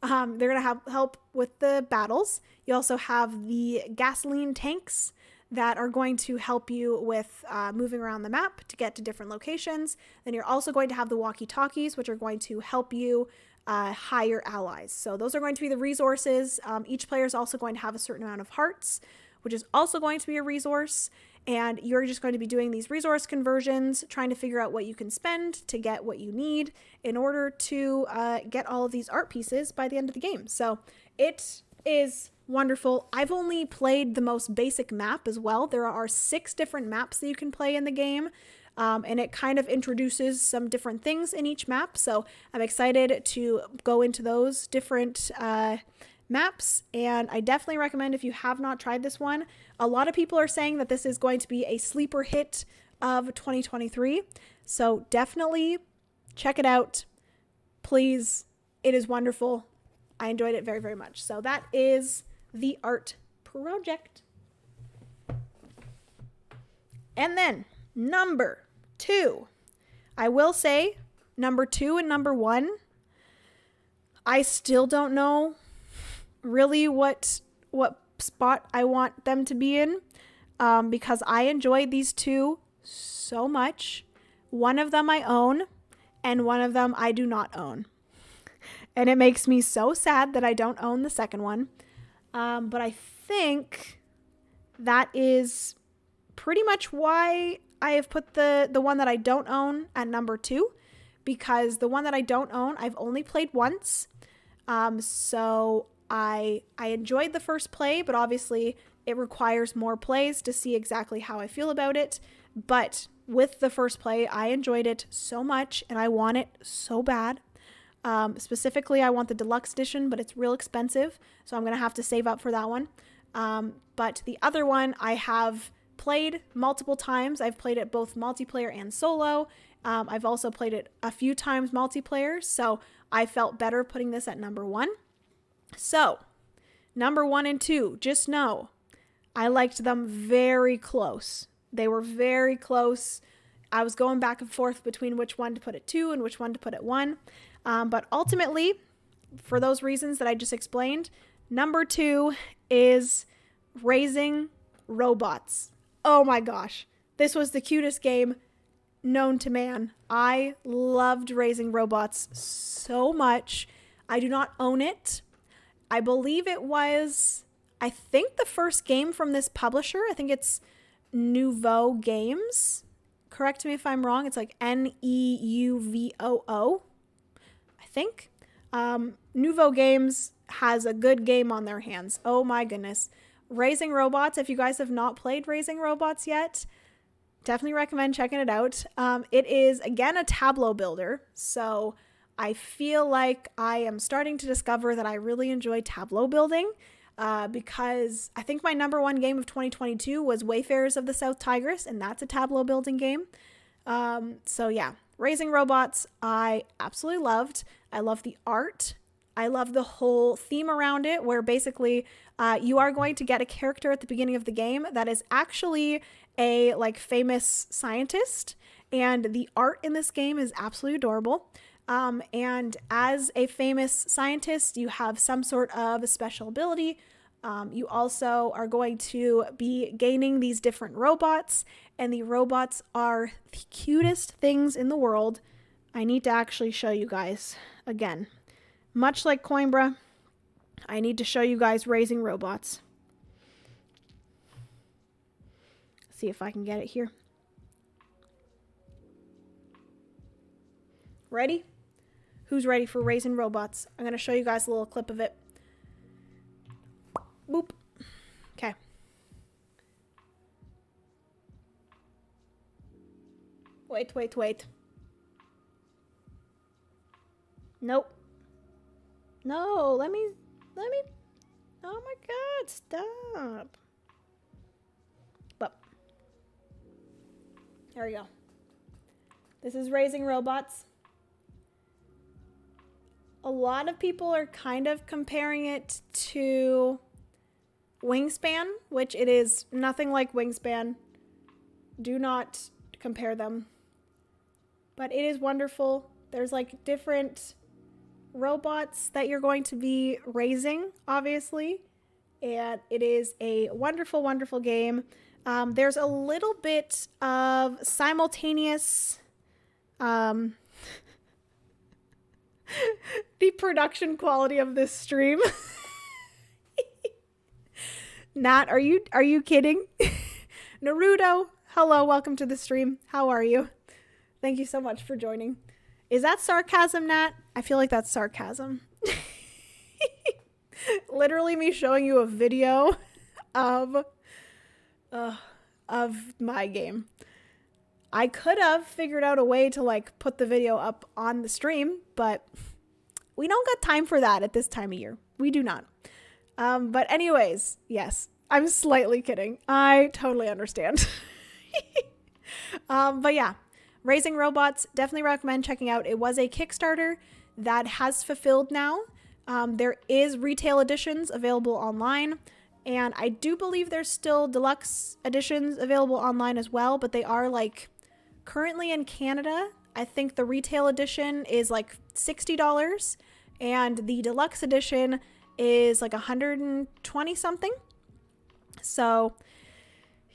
Speaker 1: They're going to have help with the battles. You also have the gasoline tanks that are going to help you with moving around the map to get to different locations. Then you're also going to have the walkie-talkies, which are going to help you hire allies. So those are going to be the resources. Each player is also going to have a certain amount of hearts, which is also going to be a resource. And you're just going to be doing these resource conversions, trying to figure out what you can spend to get what you need in order to get all of these art pieces by the end of the game. So it is wonderful. I've only played the most basic map as well. There are 6 different maps that you can play in the game. And it kind of introduces some different things in each map. So I'm excited to go into those different maps. And I definitely recommend, if you have not tried this one, a lot of people are saying that this is going to be a sleeper hit of 2023. So definitely check it out. Please. It is wonderful. I enjoyed it very, very much. So that is the art project. And then number 2. I will say number 2 and number 1, I still don't know really what spot I want them to be in, because I enjoyed these 2 so much. One of them I own and one of them I do not own. And it makes me so sad that I don't own the second one. But I think that is pretty much why I have put the one that I don't own at number 2, because the one that I don't own, I've only played once. So I enjoyed the first play, but obviously it requires more plays to see exactly how I feel about it. But with the first play, I enjoyed it so much and I want it so bad. Specifically, I want the deluxe edition, but it's real expensive, so I'm going to have to save up for that one. But the other one I have played multiple times. I've played it both multiplayer and solo. I've also played it a few times multiplayer, so I felt better putting this at number 1. So, number 1 and 2, just know, I liked them very close. They were very close. I was going back and forth between which one to put at 2 and which one to put at 1. But ultimately, for those reasons that I just explained, number 2 is Raising Robots. Oh my gosh. This was the cutest game known to man. I loved Raising Robots so much. I do not own it. I believe it was, I think, the first game from this publisher. I think it's Movo Games. Correct me if I'm wrong. It's like Neuvoo. I think. Movo Games has a good game on their hands. Oh my goodness. Raising Robots, if you guys have not played Raising Robots yet, definitely recommend checking it out. It is, again, a tableau builder. So I feel like I am starting to discover that I really enjoy tableau building. because I think my number one game of 2022 was Wayfarers of the South Tigris, and that's a tableau building game. So yeah, Raising Robots, I absolutely loved. I love the art. I love the whole theme around it, where basically you are going to get a character at the beginning of the game that is actually a like famous scientist, and the art in this game is absolutely adorable. And as a famous scientist, you have some sort of a special ability. You also are going to be gaining these different robots, and the robots are the cutest things in the world. I need to actually show you guys again. Much like Coimbra, I need to show you guys Raising Robots. See if I can get it here. Ready? Who's ready for Raising Robots? I'm going to show you guys a little clip of it. Boop. Okay. Wait. Nope. No, let me. Oh my God, stop. But there we go. This is Raising Robots. A lot of people are kind of comparing it to Wingspan, which it is nothing like Wingspan. Do not compare them. But it is wonderful. There's like different robots that you're going to be raising, obviously. And it is a wonderful, wonderful game. There's a little bit of simultaneous... the production quality of this stream. Nat, are you kidding? Naruto, hello, welcome to the stream. How are you? Thank you so much for joining. Is that sarcasm, Nat? I feel like that's sarcasm. Literally me showing you a video of my game. I could have figured out a way to like put the video up on the stream, but we don't got time for that at this time of year. We do not. But anyways, yes, I'm slightly kidding. I totally understand. But yeah, Raising Robots, definitely recommend checking out. It was a Kickstarter that has fulfilled now. There is retail editions available online. And I do believe there's still deluxe editions available online as well, but they are like currently in Canada. I think the retail edition is like $60 and the deluxe edition is like 120 something. So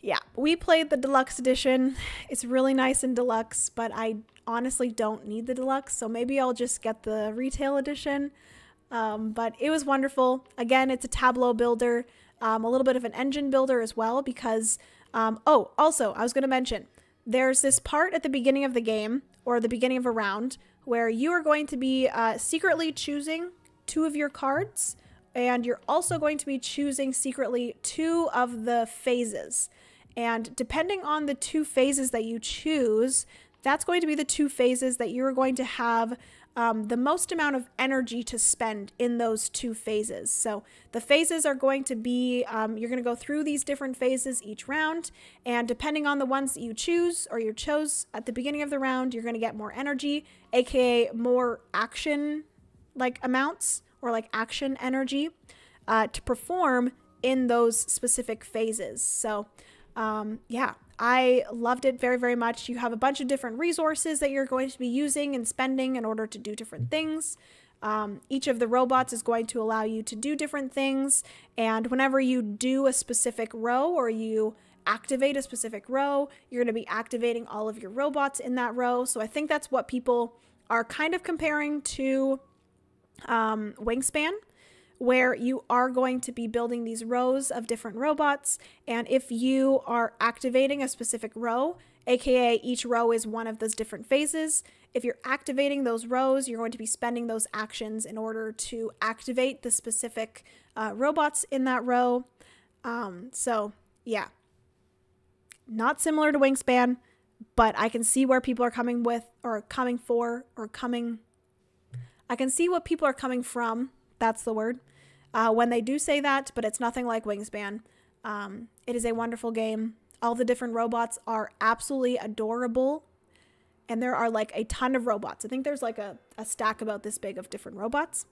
Speaker 1: yeah, we played the deluxe edition. It's really nice in deluxe, but I honestly don't need the deluxe. So maybe I'll just get the retail edition. But it was wonderful. Again, it's a tableau builder. A little bit of an engine builder as well because, also, I was going to mention, there's this part at the beginning of the game or the beginning of a round where you are going to be secretly choosing 2 of your cards, and you're also going to be choosing secretly 2 of the phases. And depending on the 2 phases that you choose, that's going to be the 2 phases that you're going to have the most amount of energy to spend in those 2 phases. So the phases are going to be, you're going to go through these different phases each round, and depending on the ones that you choose or you chose at the beginning of the round, you're going to get more energy, aka more action like amounts or like action energy to perform in those specific phases. So yeah, I loved it very, very much. You have a bunch of different resources that you're going to be using and spending in order to do different things. Each of the robots is going to allow you to do different things. And whenever you do a specific row or you activate a specific row, you're going to be activating all of your robots in that row. So I think that's what people are kind of comparing to Wingspan, where you are going to be building these rows of different robots. And if you are activating a specific row, aka each row is one of those different phases, if you're activating those rows, you're going to be spending those actions in order to activate the specific robots in that row. So yeah, not similar to Wingspan, but I can see where people are coming with or coming for or coming. I can see what people are coming from. That's the word. when they do say that, but it's nothing like Wingspan. It is a wonderful game. All the different robots are absolutely adorable. And there are like a ton of robots. I think there's like a stack about this big of different robots.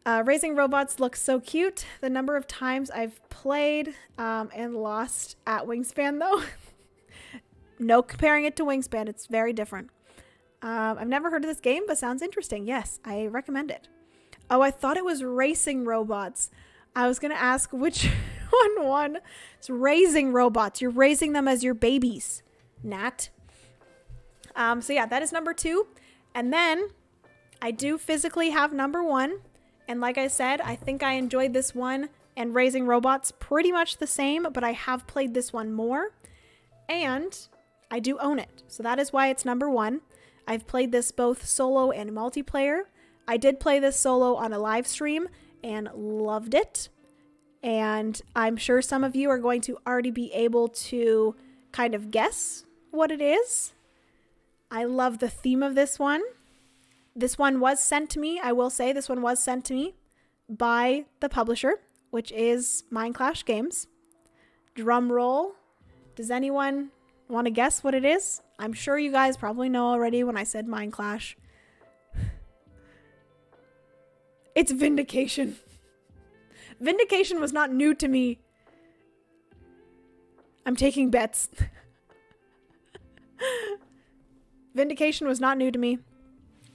Speaker 1: Raising robots looks so cute. The number of times I've played and lost at Wingspan though. No comparing it to Wingspan. It's very different. I've never heard of this game, but sounds interesting. Yes, I recommend it. Oh, I thought it was racing robots. I was going to ask which one won. It's raising robots. You're raising them as your babies. Nat. So yeah, that is number 2. And then I do physically have number 1. And like I said, I think I enjoyed this one and Raising Robots pretty much the same, but I have played this one more and I do own it. So that is why it's number 1. I've played this both solo and multiplayer. I did play this solo on a live stream and loved it. And I'm sure some of you are going to already be able to kind of guess what it is. I love the theme of this one. This one was sent to me. I will say this one was sent to me by the publisher, which is Minecraft Games. Drum roll. Does anyone want to guess what it is? I'm sure you guys probably know already when I said Minecraft. It's Vindication. Vindication was not new to me. I'm taking bets. Vindication was not new to me.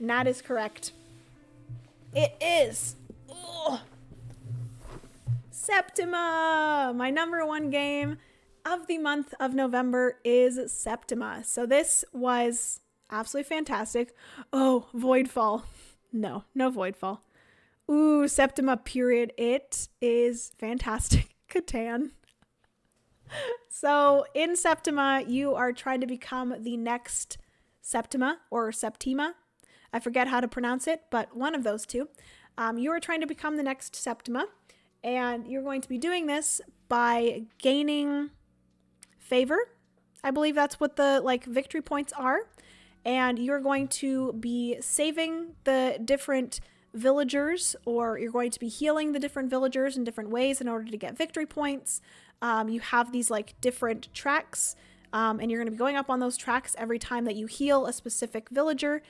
Speaker 1: Nat is correct. It is. Ugh. Septima! My number 1 game of the month of November is Septima. So this was absolutely fantastic. Oh, Voidfall. No Voidfall. Ooh, Septima period. It is fantastic. Catan. So in Septima, you are trying to become the next Septima or Septima. I forget how to pronounce it, but one of those two. You are trying to become the next Septima, and you're going to be doing this by gaining favor. I believe that's what the victory points are. And you're going to be saving the different villagers, or you're going to be healing the different villagers in different ways in order to get victory points. You have these different tracks, and you're going to be going up on those tracks every time that you heal a specific villager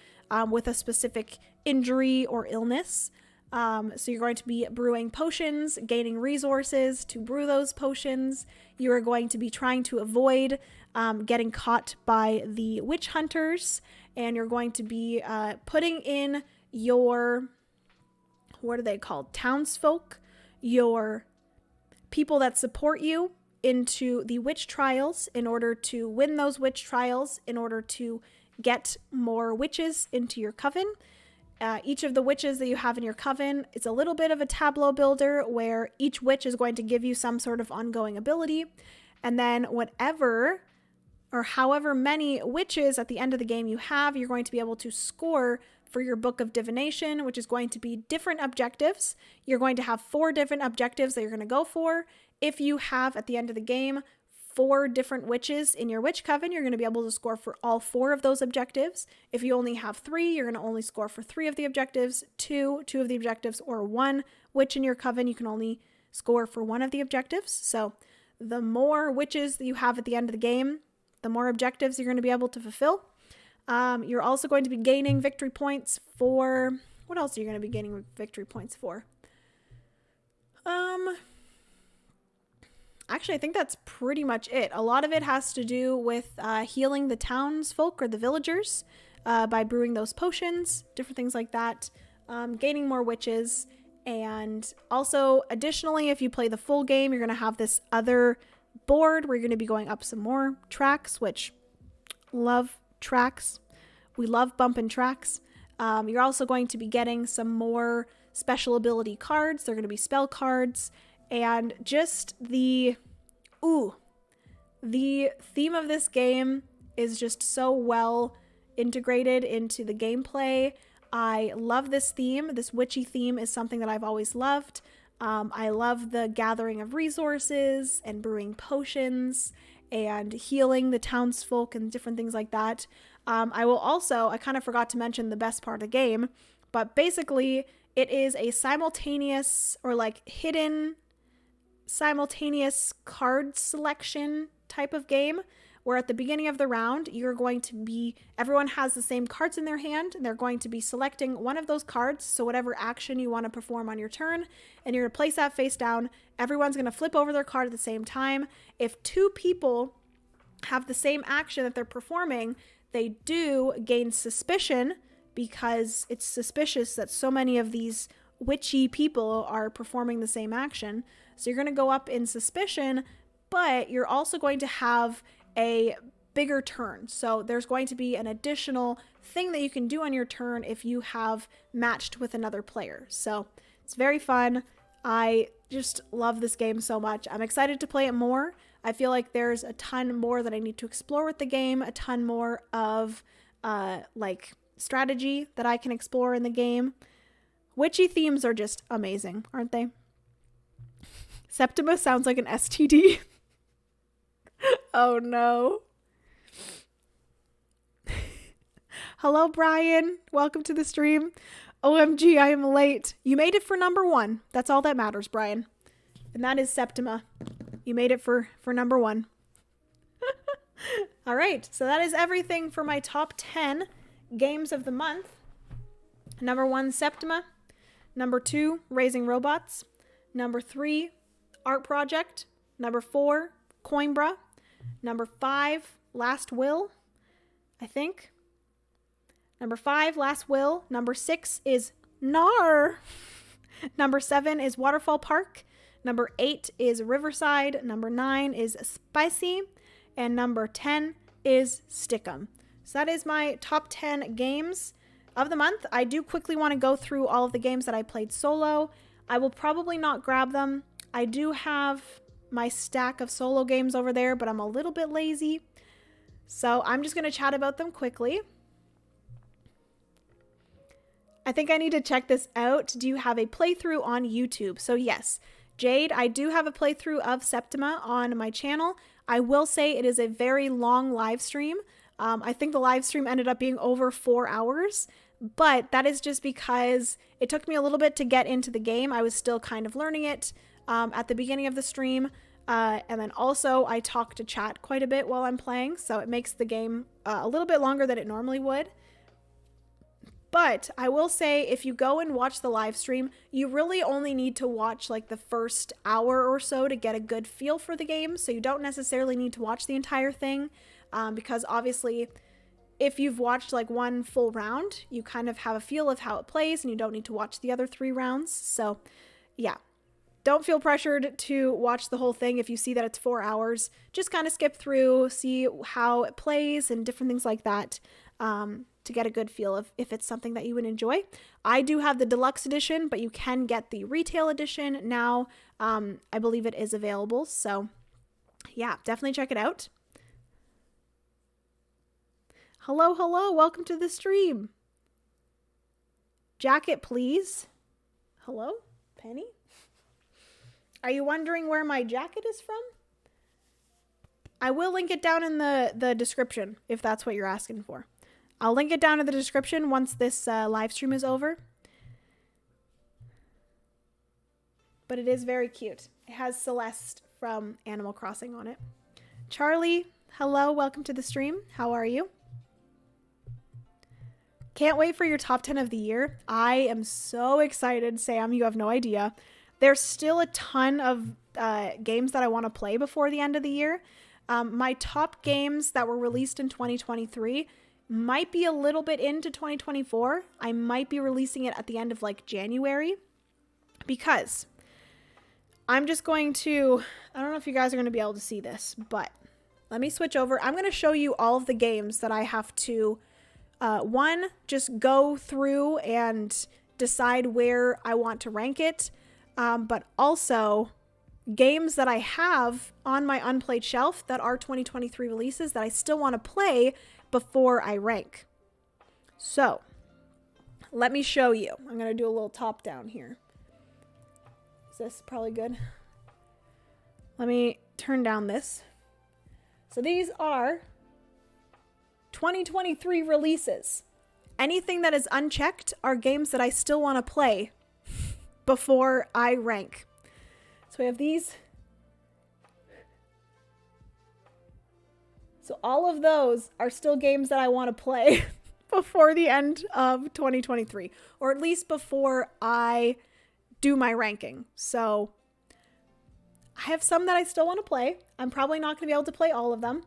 Speaker 1: with a specific injury or illness. So you're going to be brewing potions, gaining resources to brew those potions. You are going to be trying to avoid getting caught by the witch hunters, and you're going to be putting in your, what are they called? Townsfolk, your people that support you into the witch trials in order to win those witch trials, in order to get more witches into your coven. Each of the witches that you have in your coven is a little bit of a tableau builder where each witch is going to give you some sort of ongoing ability. And then whatever or however many witches at the end of the game you have, you're going to be able to score for your Book of Divination, which is going to be different objectives. You're going to have 4 different objectives that you're going to go for. If you have, at the end of the game, 4 different witches in your witch coven, you're going to be able to score for all 4 of those objectives. If you only have 3, you're going to only score for 3 of the objectives, 2 of the objectives, or 1 witch in your coven, you can only score for 1 of the objectives. So the more witches that you have at the end of the game, the more objectives you're going to be able to fulfill. You're also going to be gaining victory points for, what else are you going to be gaining victory points for? Actually, I think that's pretty much it. A lot of it has to do with healing the townsfolk or the villagers by brewing those potions, different things like that, gaining more witches. And also, additionally, if you play the full game, you're going to have this other board where you're going to be going up some more tracks, which love tracks. We love bumping tracks. You're also going to be getting some more special ability cards. They're going to be spell cards. And just the theme of this game is just so well integrated into the gameplay. I love this theme. This witchy theme is something that I've always loved. I love the gathering of resources and brewing potions and healing the townsfolk and different things like that. I kind of forgot to mention the best part of the game, but basically It is a simultaneous or like hidden simultaneous card selection type of game where at the beginning of the round, everyone has the same cards in their hand, and they're going to be selecting one of those cards. So whatever action you want to perform on your turn, and you're going to place that face down. Everyone's going to flip over their card at the same time. If two people have the same action that they're performing, they do gain suspicion because it's suspicious that so many of these witchy people are performing the same action. So you're going to go up in suspicion, but you're also going to have a bigger turn. So there's going to be an additional thing that you can do on your turn if you have matched with another player. So it's very fun. I just love this game so much. I'm excited to play it more. I feel like there's a ton more that I need to explore with the game, a ton more of like strategy that I can explore in the game. Witchy themes are just amazing, aren't they? Septima sounds like an STD. Oh no. Hello, Brian. Welcome to the stream. OMG, I am late. You made it for number 1. That's all that matters, Brian. And that is Septima. You made it for number 1. All right, so that is everything for my top 10 games of the month. Number 1, Septima. Number 2, Raising Robots. Number 3, Art Project. Number 4, Coimbra. Number 5, Last Will, I think. Number 5, Last Will. Number 6 is Nar. Number 7 is Waterfall Park. Number 8 is Riverside. Number 9 is Spicy. And number 10 is Stickum. So that is my top 10 games of the month. I do quickly want to go through all of the games that I played solo. I will probably not grab them. I do have my stack of solo games over there, but I'm a little bit lazy. So I'm just going to chat about them quickly. I think I need to check this out. Do you have a playthrough on YouTube? So yes, Jade, I do have a playthrough of Septima on my channel. I will say it is a very long live stream. I think the live stream ended up being over 4 hours, but that is just because it took me a little bit to get into the game. I was still kind of learning it at the beginning of the stream. And then also I talk to chat quite a bit while I'm playing, so it makes the game a little bit longer than it normally would. But I will say, if you go and watch the live stream, you really only need to watch like the first hour or so to get a good feel for the game. So you don't necessarily need to watch the entire thing, because obviously if you've watched like one full round, you kind of have a feel of how it plays and you don't need to watch the other 3 rounds. So yeah, don't feel pressured to watch the whole thing. If you see that it's 4 hours, just kind of skip through, see how it plays and different things like that. To get a good feel of if it's something that you would enjoy. I do have the deluxe edition, but you can get the retail edition now. I believe it is available. So yeah, definitely check it out. Hello, hello. Welcome to the stream. Jacket, please. Hello, Penny. Are you wondering where my jacket is from? I will link it down in the description if that's what you're asking for. I'll link it down in the description once this live stream is over. But it is very cute. It has Celeste from Animal Crossing on it. Charlie, hello, welcome to the stream. How are you? Can't wait for your top 10 of the year. I am so excited, Sam. You have no idea. There's still a ton of games that I want to play before the end of the year. My top games that were released in 2023 might be a little bit into 2024. I might be releasing it at the end of like January, because I'm just going to, I don't know if you guys are going to be able to see this, but let me switch over. I'm going to show you all of the games that I have to, one, just go through and decide where I want to rank it, but also games that I have on my unplayed shelf that are 2023 releases that I still want to play before I rank. So let me show you. I'm going to do a little top down here. Is this probably good? Let me turn down this. So these are 2023 releases. Anything that is unchecked are games that I still want to play before I rank. So we have these. So all of those are still games that I want to play before the end of 2023, or at least before I do my ranking. So I have some that I still want to play. I'm probably not going to be able to play all of them,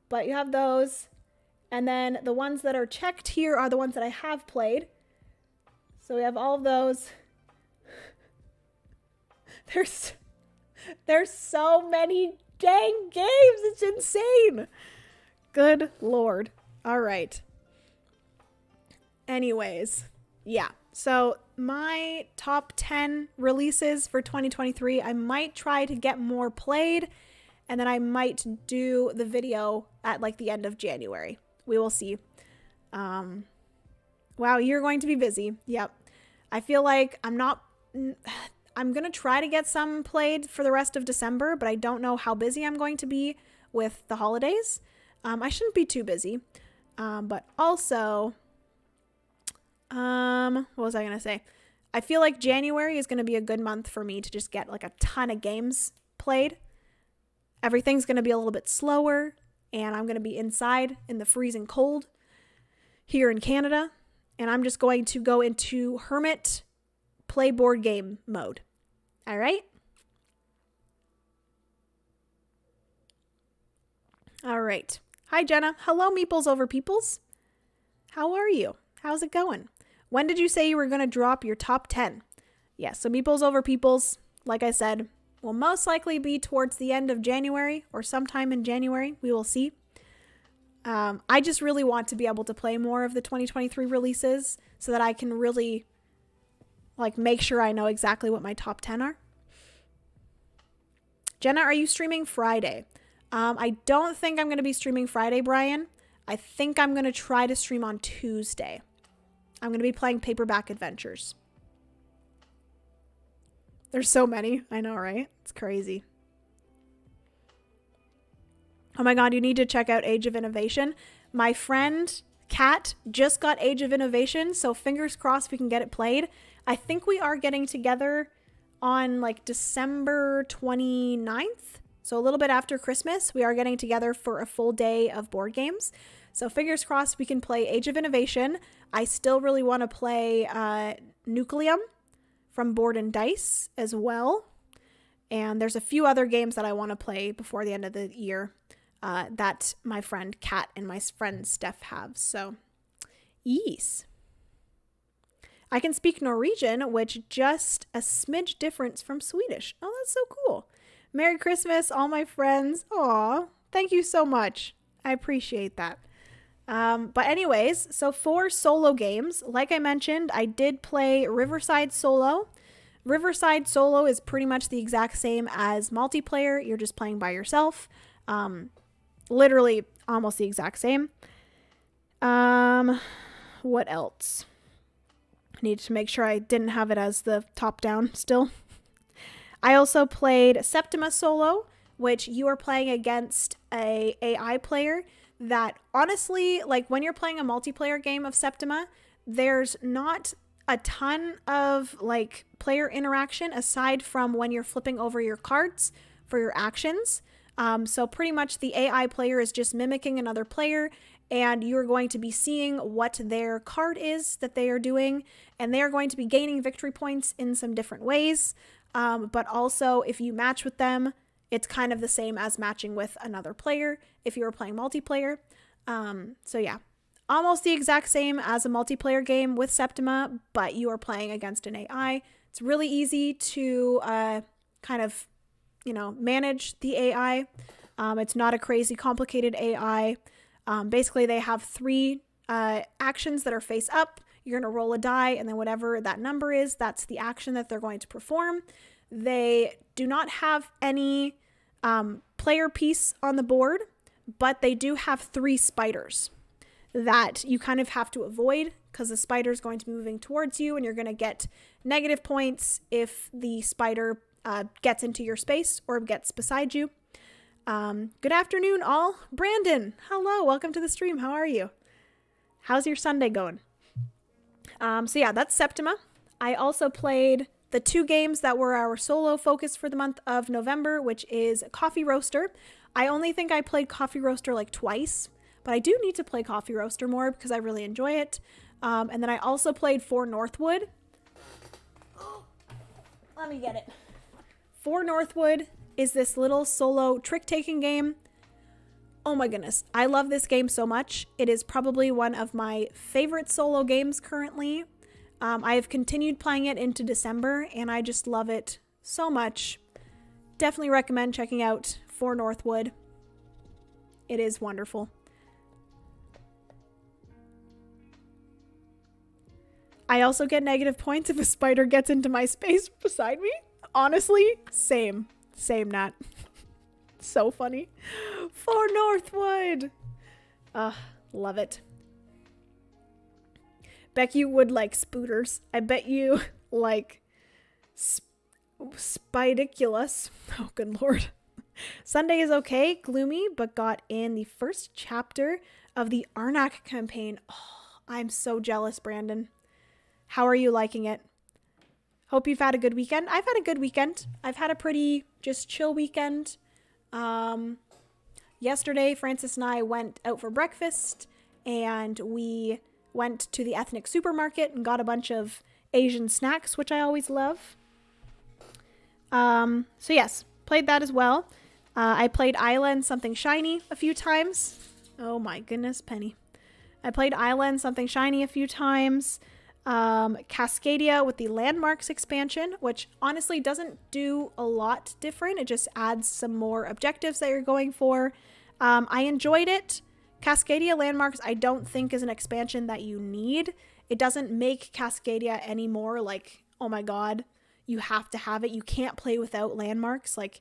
Speaker 1: but you have those. And then the ones that are checked here are the ones that I have played. So we have all of those. There's so many dang games. It's insane. Good Lord. All right. Anyways, yeah. So my top 10 releases for 2023, I might try to get more played, and then I might do the video at like the end of January. We will see. Wow, you're going to be busy. Yep. I feel like I'm going to try to get some played for the rest of December, but I don't know how busy I'm going to be with the holidays. I shouldn't be too busy. But also, what was I going to say? I feel like January is going to be a good month for me to just get like a ton of games played. Everything's going to be a little bit slower, and I'm going to be inside in the freezing cold here in Canada, and I'm just going to go into hermit play board game mode. All right? All right. Hi, Jenna. Hello, Meeples over Peoples. How are you? How's it going? When did you say you were going to drop your top 10? Yeah, so Meeples over Peoples, like I said, will most likely be towards the end of January or sometime in January. We will see. I just really want to be able to play more of the 2023 releases so that I can really like make sure I know exactly what my top 10 are. Jenna, are you streaming Friday? I don't think I'm going to be streaming Friday, Brian. I think I'm going to try to stream on Tuesday. I'm going to be playing Paperback Adventures. There's so many. I know, right? It's crazy. Oh my God, you need to check out Age of Innovation. My friend Kat just got Age of Innovation, so fingers crossed we can get it played. I think we are getting together on like December 29th. So a little bit after Christmas, we are getting together for a full day of board games. So fingers crossed we can play Age of Innovation. I still really want to play Nucleum from Board and Dice as well. And there's a few other games that I want to play before the end of the year that my friend Kat and my friend Steph have. So, yes. I can speak Norwegian, which just a smidge difference from Swedish. Oh, that's so cool. Merry Christmas, all my friends. Aw, thank you so much. I appreciate that. But anyways, so for solo games, like I mentioned, I did play Riverside Solo. Riverside Solo is pretty much the exact same as multiplayer. You're just playing by yourself. Literally almost the exact same. What else? I need to make sure I didn't have it as the top down still. I also played Septima Solo, which you are playing against a AI player that honestly, like when you're playing a multiplayer game of Septima, there's not a ton of like player interaction aside from when you're flipping over your cards for your actions. So pretty much the AI player is just mimicking another player, and you're going to be seeing what their card is that they are doing, and they are going to be gaining victory points in some different ways. But also if you match with them, it's kind of the same as matching with another player if you were playing multiplayer. So yeah, almost the exact same as a multiplayer game with Septima, but you are playing against an AI. It's really easy to kind of, manage the AI. It's not a crazy complicated AI. Basically, they have 3 actions that are face up. You're going to roll a die, and then whatever that number is, that's the action that they're going to perform. They do not have any player piece on the board, but they do have 3 spiders that you kind of have to avoid because the spider is going to be moving towards you, and you're going to get negative points if the spider gets into your space or gets beside you. Good afternoon, all. Brandon, hello. Welcome to the stream. How are you? How's your Sunday going? So yeah, that's Septima. I also played the 2 games that were our solo focus for the month of November, which is Coffee Roaster. I only think I played Coffee Roaster like twice, but I do need to play Coffee Roaster more because I really enjoy it. And then I also played For Northwood. Oh, let me get it. For Northwood is this little solo trick-taking game. Oh my goodness, I love this game so much. It is probably one of my favorite solo games currently. I have continued playing it into December, and I just love it so much. Definitely recommend checking out For Northwood. It is wonderful. I also get negative points if a spider gets into my space beside me. Honestly, same. Same, Nat. So funny. For Northwood. Love it. Bet you would like spooters. I bet you like spidiculous. Oh, good lord. Sunday is okay, gloomy, but got in the first chapter of the Arnak campaign. Oh, I'm so jealous, Brandon. How are you liking it? Hope you've had a good weekend. I've had a good weekend. I've had a pretty just chill weekend. Yesterday, Francis and I went out for breakfast, and we went to the ethnic supermarket and got a bunch of Asian snacks, which I always love. So yes, played that as well. I played Isla and Something Shiny a few times. Oh my goodness, Penny. I played Isla and Something Shiny a few times. Cascadia with the Landmarks expansion, which honestly doesn't do a lot different. It just adds some more objectives that you're going for. I enjoyed it. Cascadia Landmarks I don't think is an expansion that you need. It doesn't make Cascadia any more like, oh my god, you have to have it. You can't play without Landmarks. Like,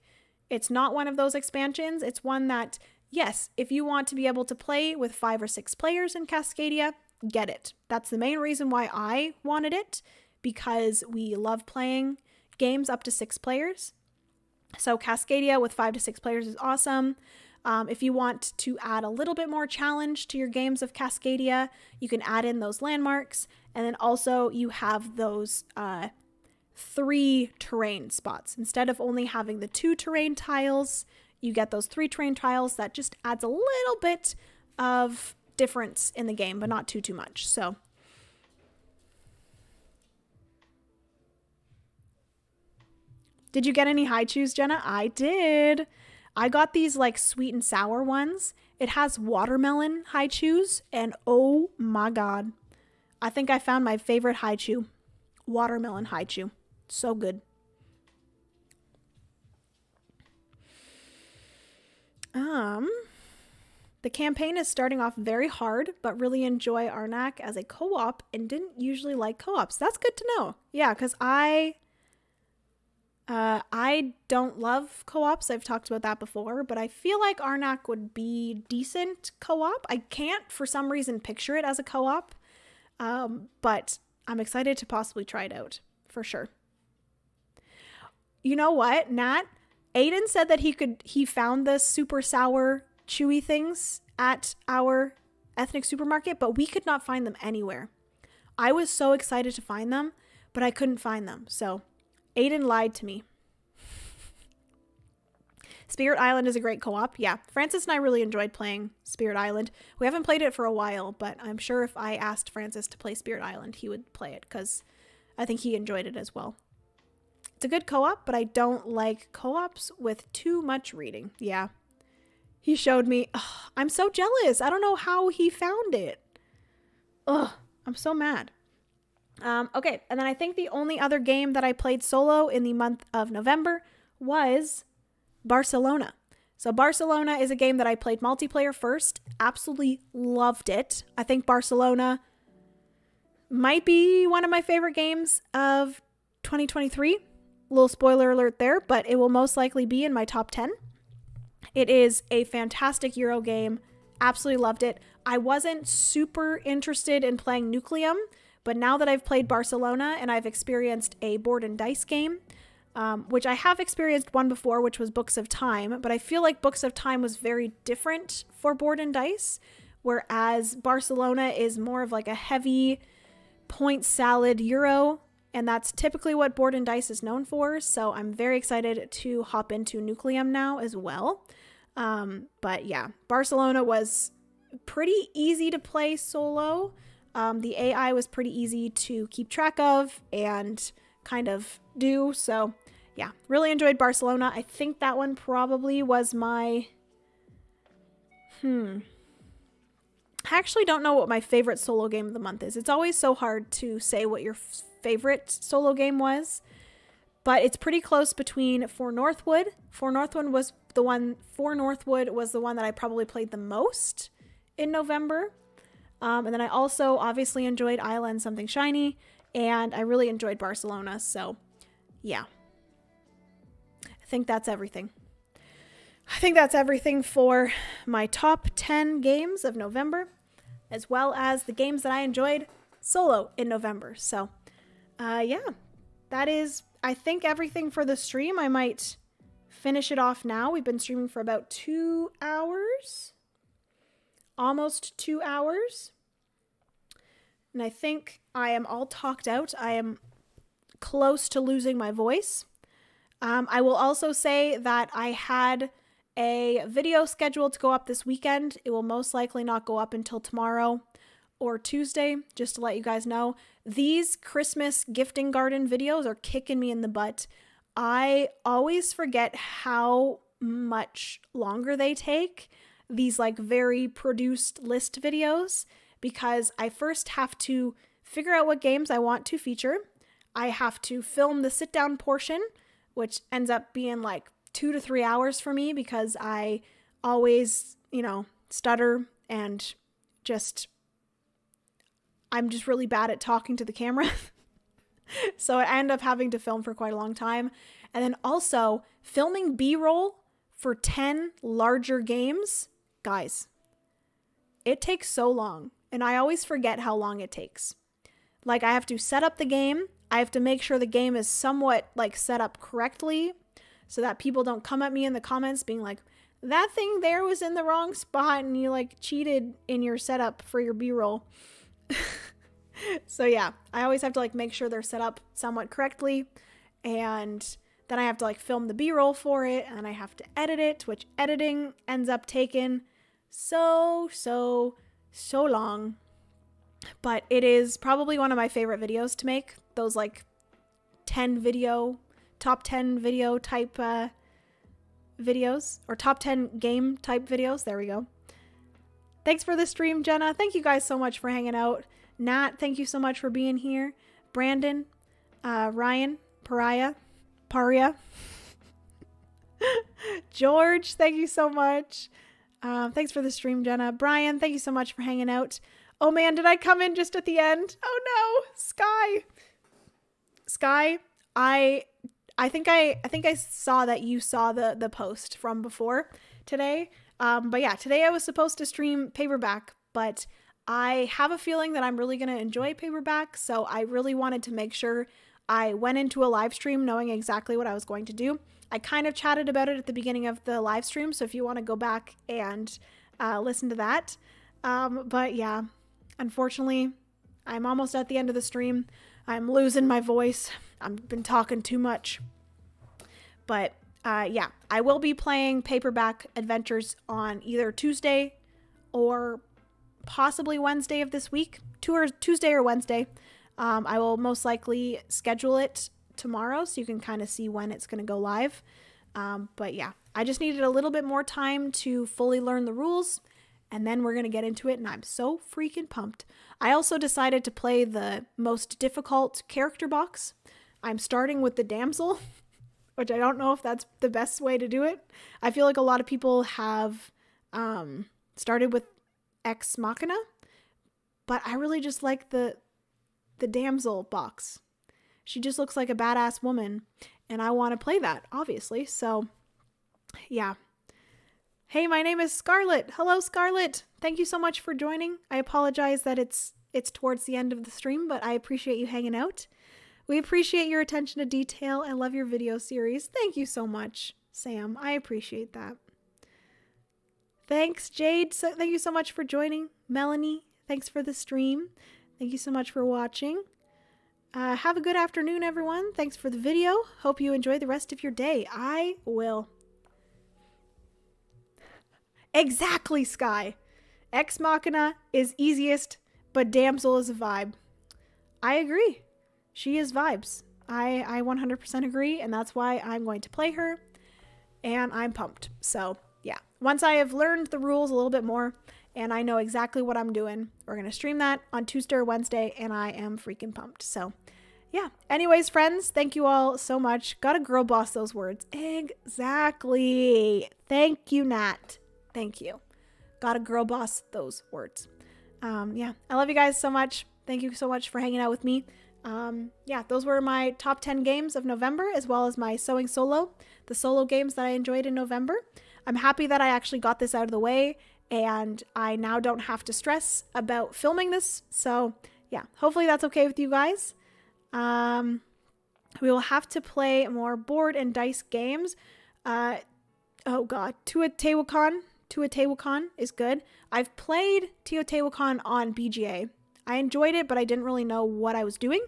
Speaker 1: it's not one of those expansions. It's one that, yes, if you want to be able to play with 5 or 6 players in Cascadia, get it. That's the main reason why I wanted it, because we love playing games up to 6 players. So Cascadia with 5 to 6 players is awesome. If you want to add a little bit more challenge to your games of Cascadia, you can add in those landmarks. And then also you have those 3 terrain spots. Instead of only having the 2 terrain tiles, you get those 3 terrain tiles. That just adds a little bit of difference in the game, but not too much. So did you get any high chews, Jenna? I did. I got these like sweet and sour ones. It has watermelon high chews, and oh my god, I think I found my favorite high chew. Watermelon high chew. So good. The campaign is starting off very hard, but really enjoy Arnak as a co-op and didn't usually like co-ops. That's good to know. Yeah, because I don't love co-ops. I've talked about that before, but I feel like Arnak would be decent co-op. I can't, for some reason, picture it as a co-op, but I'm excited to possibly try it out, for sure. You know what, Nat? Aiden said that he found the super sour chewy things at our ethnic supermarket, but we could not find them anywhere. I was so excited to find them, but I couldn't find them. So Aiden lied to me. Spirit Island is a great co-op. Yeah, Francis and I really enjoyed playing Spirit Island. We haven't played it for a while, but I'm sure if I asked Francis to play Spirit Island, he would play it because I think he enjoyed it as well. It's a good co-op, but I don't like co-ops with too much reading. Yeah. He showed me. Ugh, I'm so jealous. I don't know how he found it. Ugh, I'm so mad. Okay, and then I think the only other game that I played solo in the month of November was Barcelona. So Barcelona is a game that I played multiplayer first. Absolutely loved it. I think Barcelona might be one of my favorite games of 2023. Little spoiler alert there, but it will most likely be in my top 10. It is a fantastic Euro game. Absolutely loved it. I wasn't super interested in playing Nucleum, but now that I've played Barcelona and I've experienced a board and dice game, which I have experienced one before, which was Books of Time, but I feel like Books of Time was very different for board and dice, whereas Barcelona is more of like a heavy point salad Euro, and that's typically what Board and Dice is known for. So I'm very excited to hop into Nucleum now as well. But yeah, Barcelona was pretty easy to play solo. The AI was pretty easy to keep track of and kind of do. So yeah, really enjoyed Barcelona. I think that one probably was my... I actually don't know what my favorite solo game of the month is. It's always so hard to say what your favorite solo game was, but it's pretty close between For Northwood. For Northwood was the one that I probably played the most in November. And then I also obviously enjoyed Isla and Something Shiny, and I really enjoyed Barcelona. So yeah, I think that's everything. I think that's everything for my top 10 games of November, as well as the games that I enjoyed solo in November. So, yeah, that is, I think, everything for the stream. I might finish it off now. We've been streaming for about 2 hours, almost 2 hours. And I think I am all talked out. I am close to losing my voice. I will also say that I had a video scheduled to go up this weekend. It will most likely not go up until tomorrow or Tuesday, just to let you guys know. These Christmas gifting garden videos are kicking me in the butt. I always forget how much longer they take, these like very produced list videos, because I first have to figure out what games I want to feature. I have to film the sit down portion, which ends up being like 2 to 3 hours for me because I always, stutter and I'm just really bad at talking to the camera. So I end up having to film for quite a long time. And then also filming B-roll for 10 larger games, guys, it takes so long. And I always forget how long it takes. Like, I have to set up the game. I have to make sure the game is somewhat set up correctly, so that people don't come at me in the comments being like, that thing there was in the wrong spot and you cheated in your setup for your B-roll. So yeah, I always have to make sure they're set up somewhat correctly, and then I have to film the B-roll for it, and I have to edit it, which editing ends up taking so long. But it is probably one of my favorite videos to make, those top 10 video type videos, or top 10 game type videos. There we go. Thanks for the stream, Jenna. Thank you guys so much for hanging out. Nat, thank you so much for being here. Brandon, Ryan, Paria. George, thank you so much. Thanks for the stream, Jenna. Brian, thank you so much for hanging out. Oh man, did I come in just at the end? Oh no, Sky, I think I saw that you saw the post from before today. But yeah, today I was supposed to stream Paperback, but I have a feeling that I'm really going to enjoy Paperback, so I really wanted to make sure I went into a live stream knowing exactly what I was going to do. I kind of chatted about it at the beginning of the live stream, so if you want to go back and listen to that. But yeah, unfortunately, I'm almost at the end of the stream. I'm losing my voice. I've been talking too much. But yeah, I will be playing Paperback Adventures on either Tuesday or possibly Wednesday of this week. Tuesday or Wednesday. I will most likely schedule it tomorrow so you can kind of see when it's going to go live. But yeah, I just needed a little bit more time to fully learn the rules, and then we're going to get into it, and I'm so freaking pumped. I also decided to play the most difficult character box. I'm starting with the damsel, which I don't know if that's the best way to do it. I feel like a lot of people have started with Ex Machina, but I really just like the damsel box. She just looks like a badass woman, and I want to play that, obviously. So yeah. Hey, my name is Scarlett. Hello, Scarlett. Thank you so much for joining. I apologize that it's towards the end of the stream, but I appreciate you hanging out. We appreciate your attention to detail. I love your video series. Thank you so much, Sam. I appreciate that. Thanks, Jade. Thank you so much for joining. Melanie, thanks for the stream. Thank you so much for watching. Have a good afternoon, everyone. Thanks for the video. Hope you enjoy the rest of your day. I will. Exactly, Sky. Ex Machina is easiest, but Damsel is a vibe. I agree. She is vibes. I 100% agree, and that's why I'm going to play her, and I'm pumped. So, yeah. Once I have learned the rules a little bit more, and I know exactly what I'm doing, we're going to stream that on Tuesday or Wednesday, and I am freaking pumped. So, yeah. Anyways, friends, thank you all so much. Gotta girl boss those words. Exactly. Thank you, Nat. Thank you. Gotta girl boss those words. Yeah. I love you guys so much. Thank you so much for hanging out with me. Yeah, those were my top 10 games of November, as well as my sewing solo, the solo games that I enjoyed in November. I'm happy that I actually got this out of the way, and I now don't have to stress about filming this. So yeah, hopefully that's okay with you guys. We will have to play more board and dice games. Oh god, Teotihuacan is good. I've played Teotihuacan on BGA. I enjoyed it, but I didn't really know what I was doing.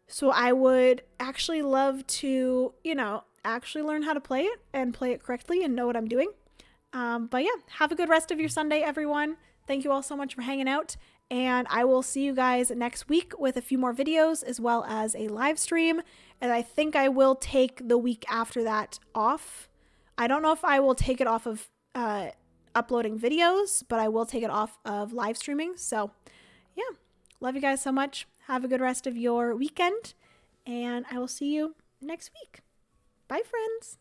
Speaker 1: So I would actually love to, actually learn how to play it and play it correctly and know what I'm doing. But yeah, have a good rest of your Sunday, everyone. Thank you all so much for hanging out. And I will see you guys next week with a few more videos as well as a live stream. And I think I will take the week after that off. I don't know if I will take it off of uploading videos, but I will take it off of live streaming. So yeah, love you guys so much. Have a good rest of your weekend, and I will see you next week. Bye, friends.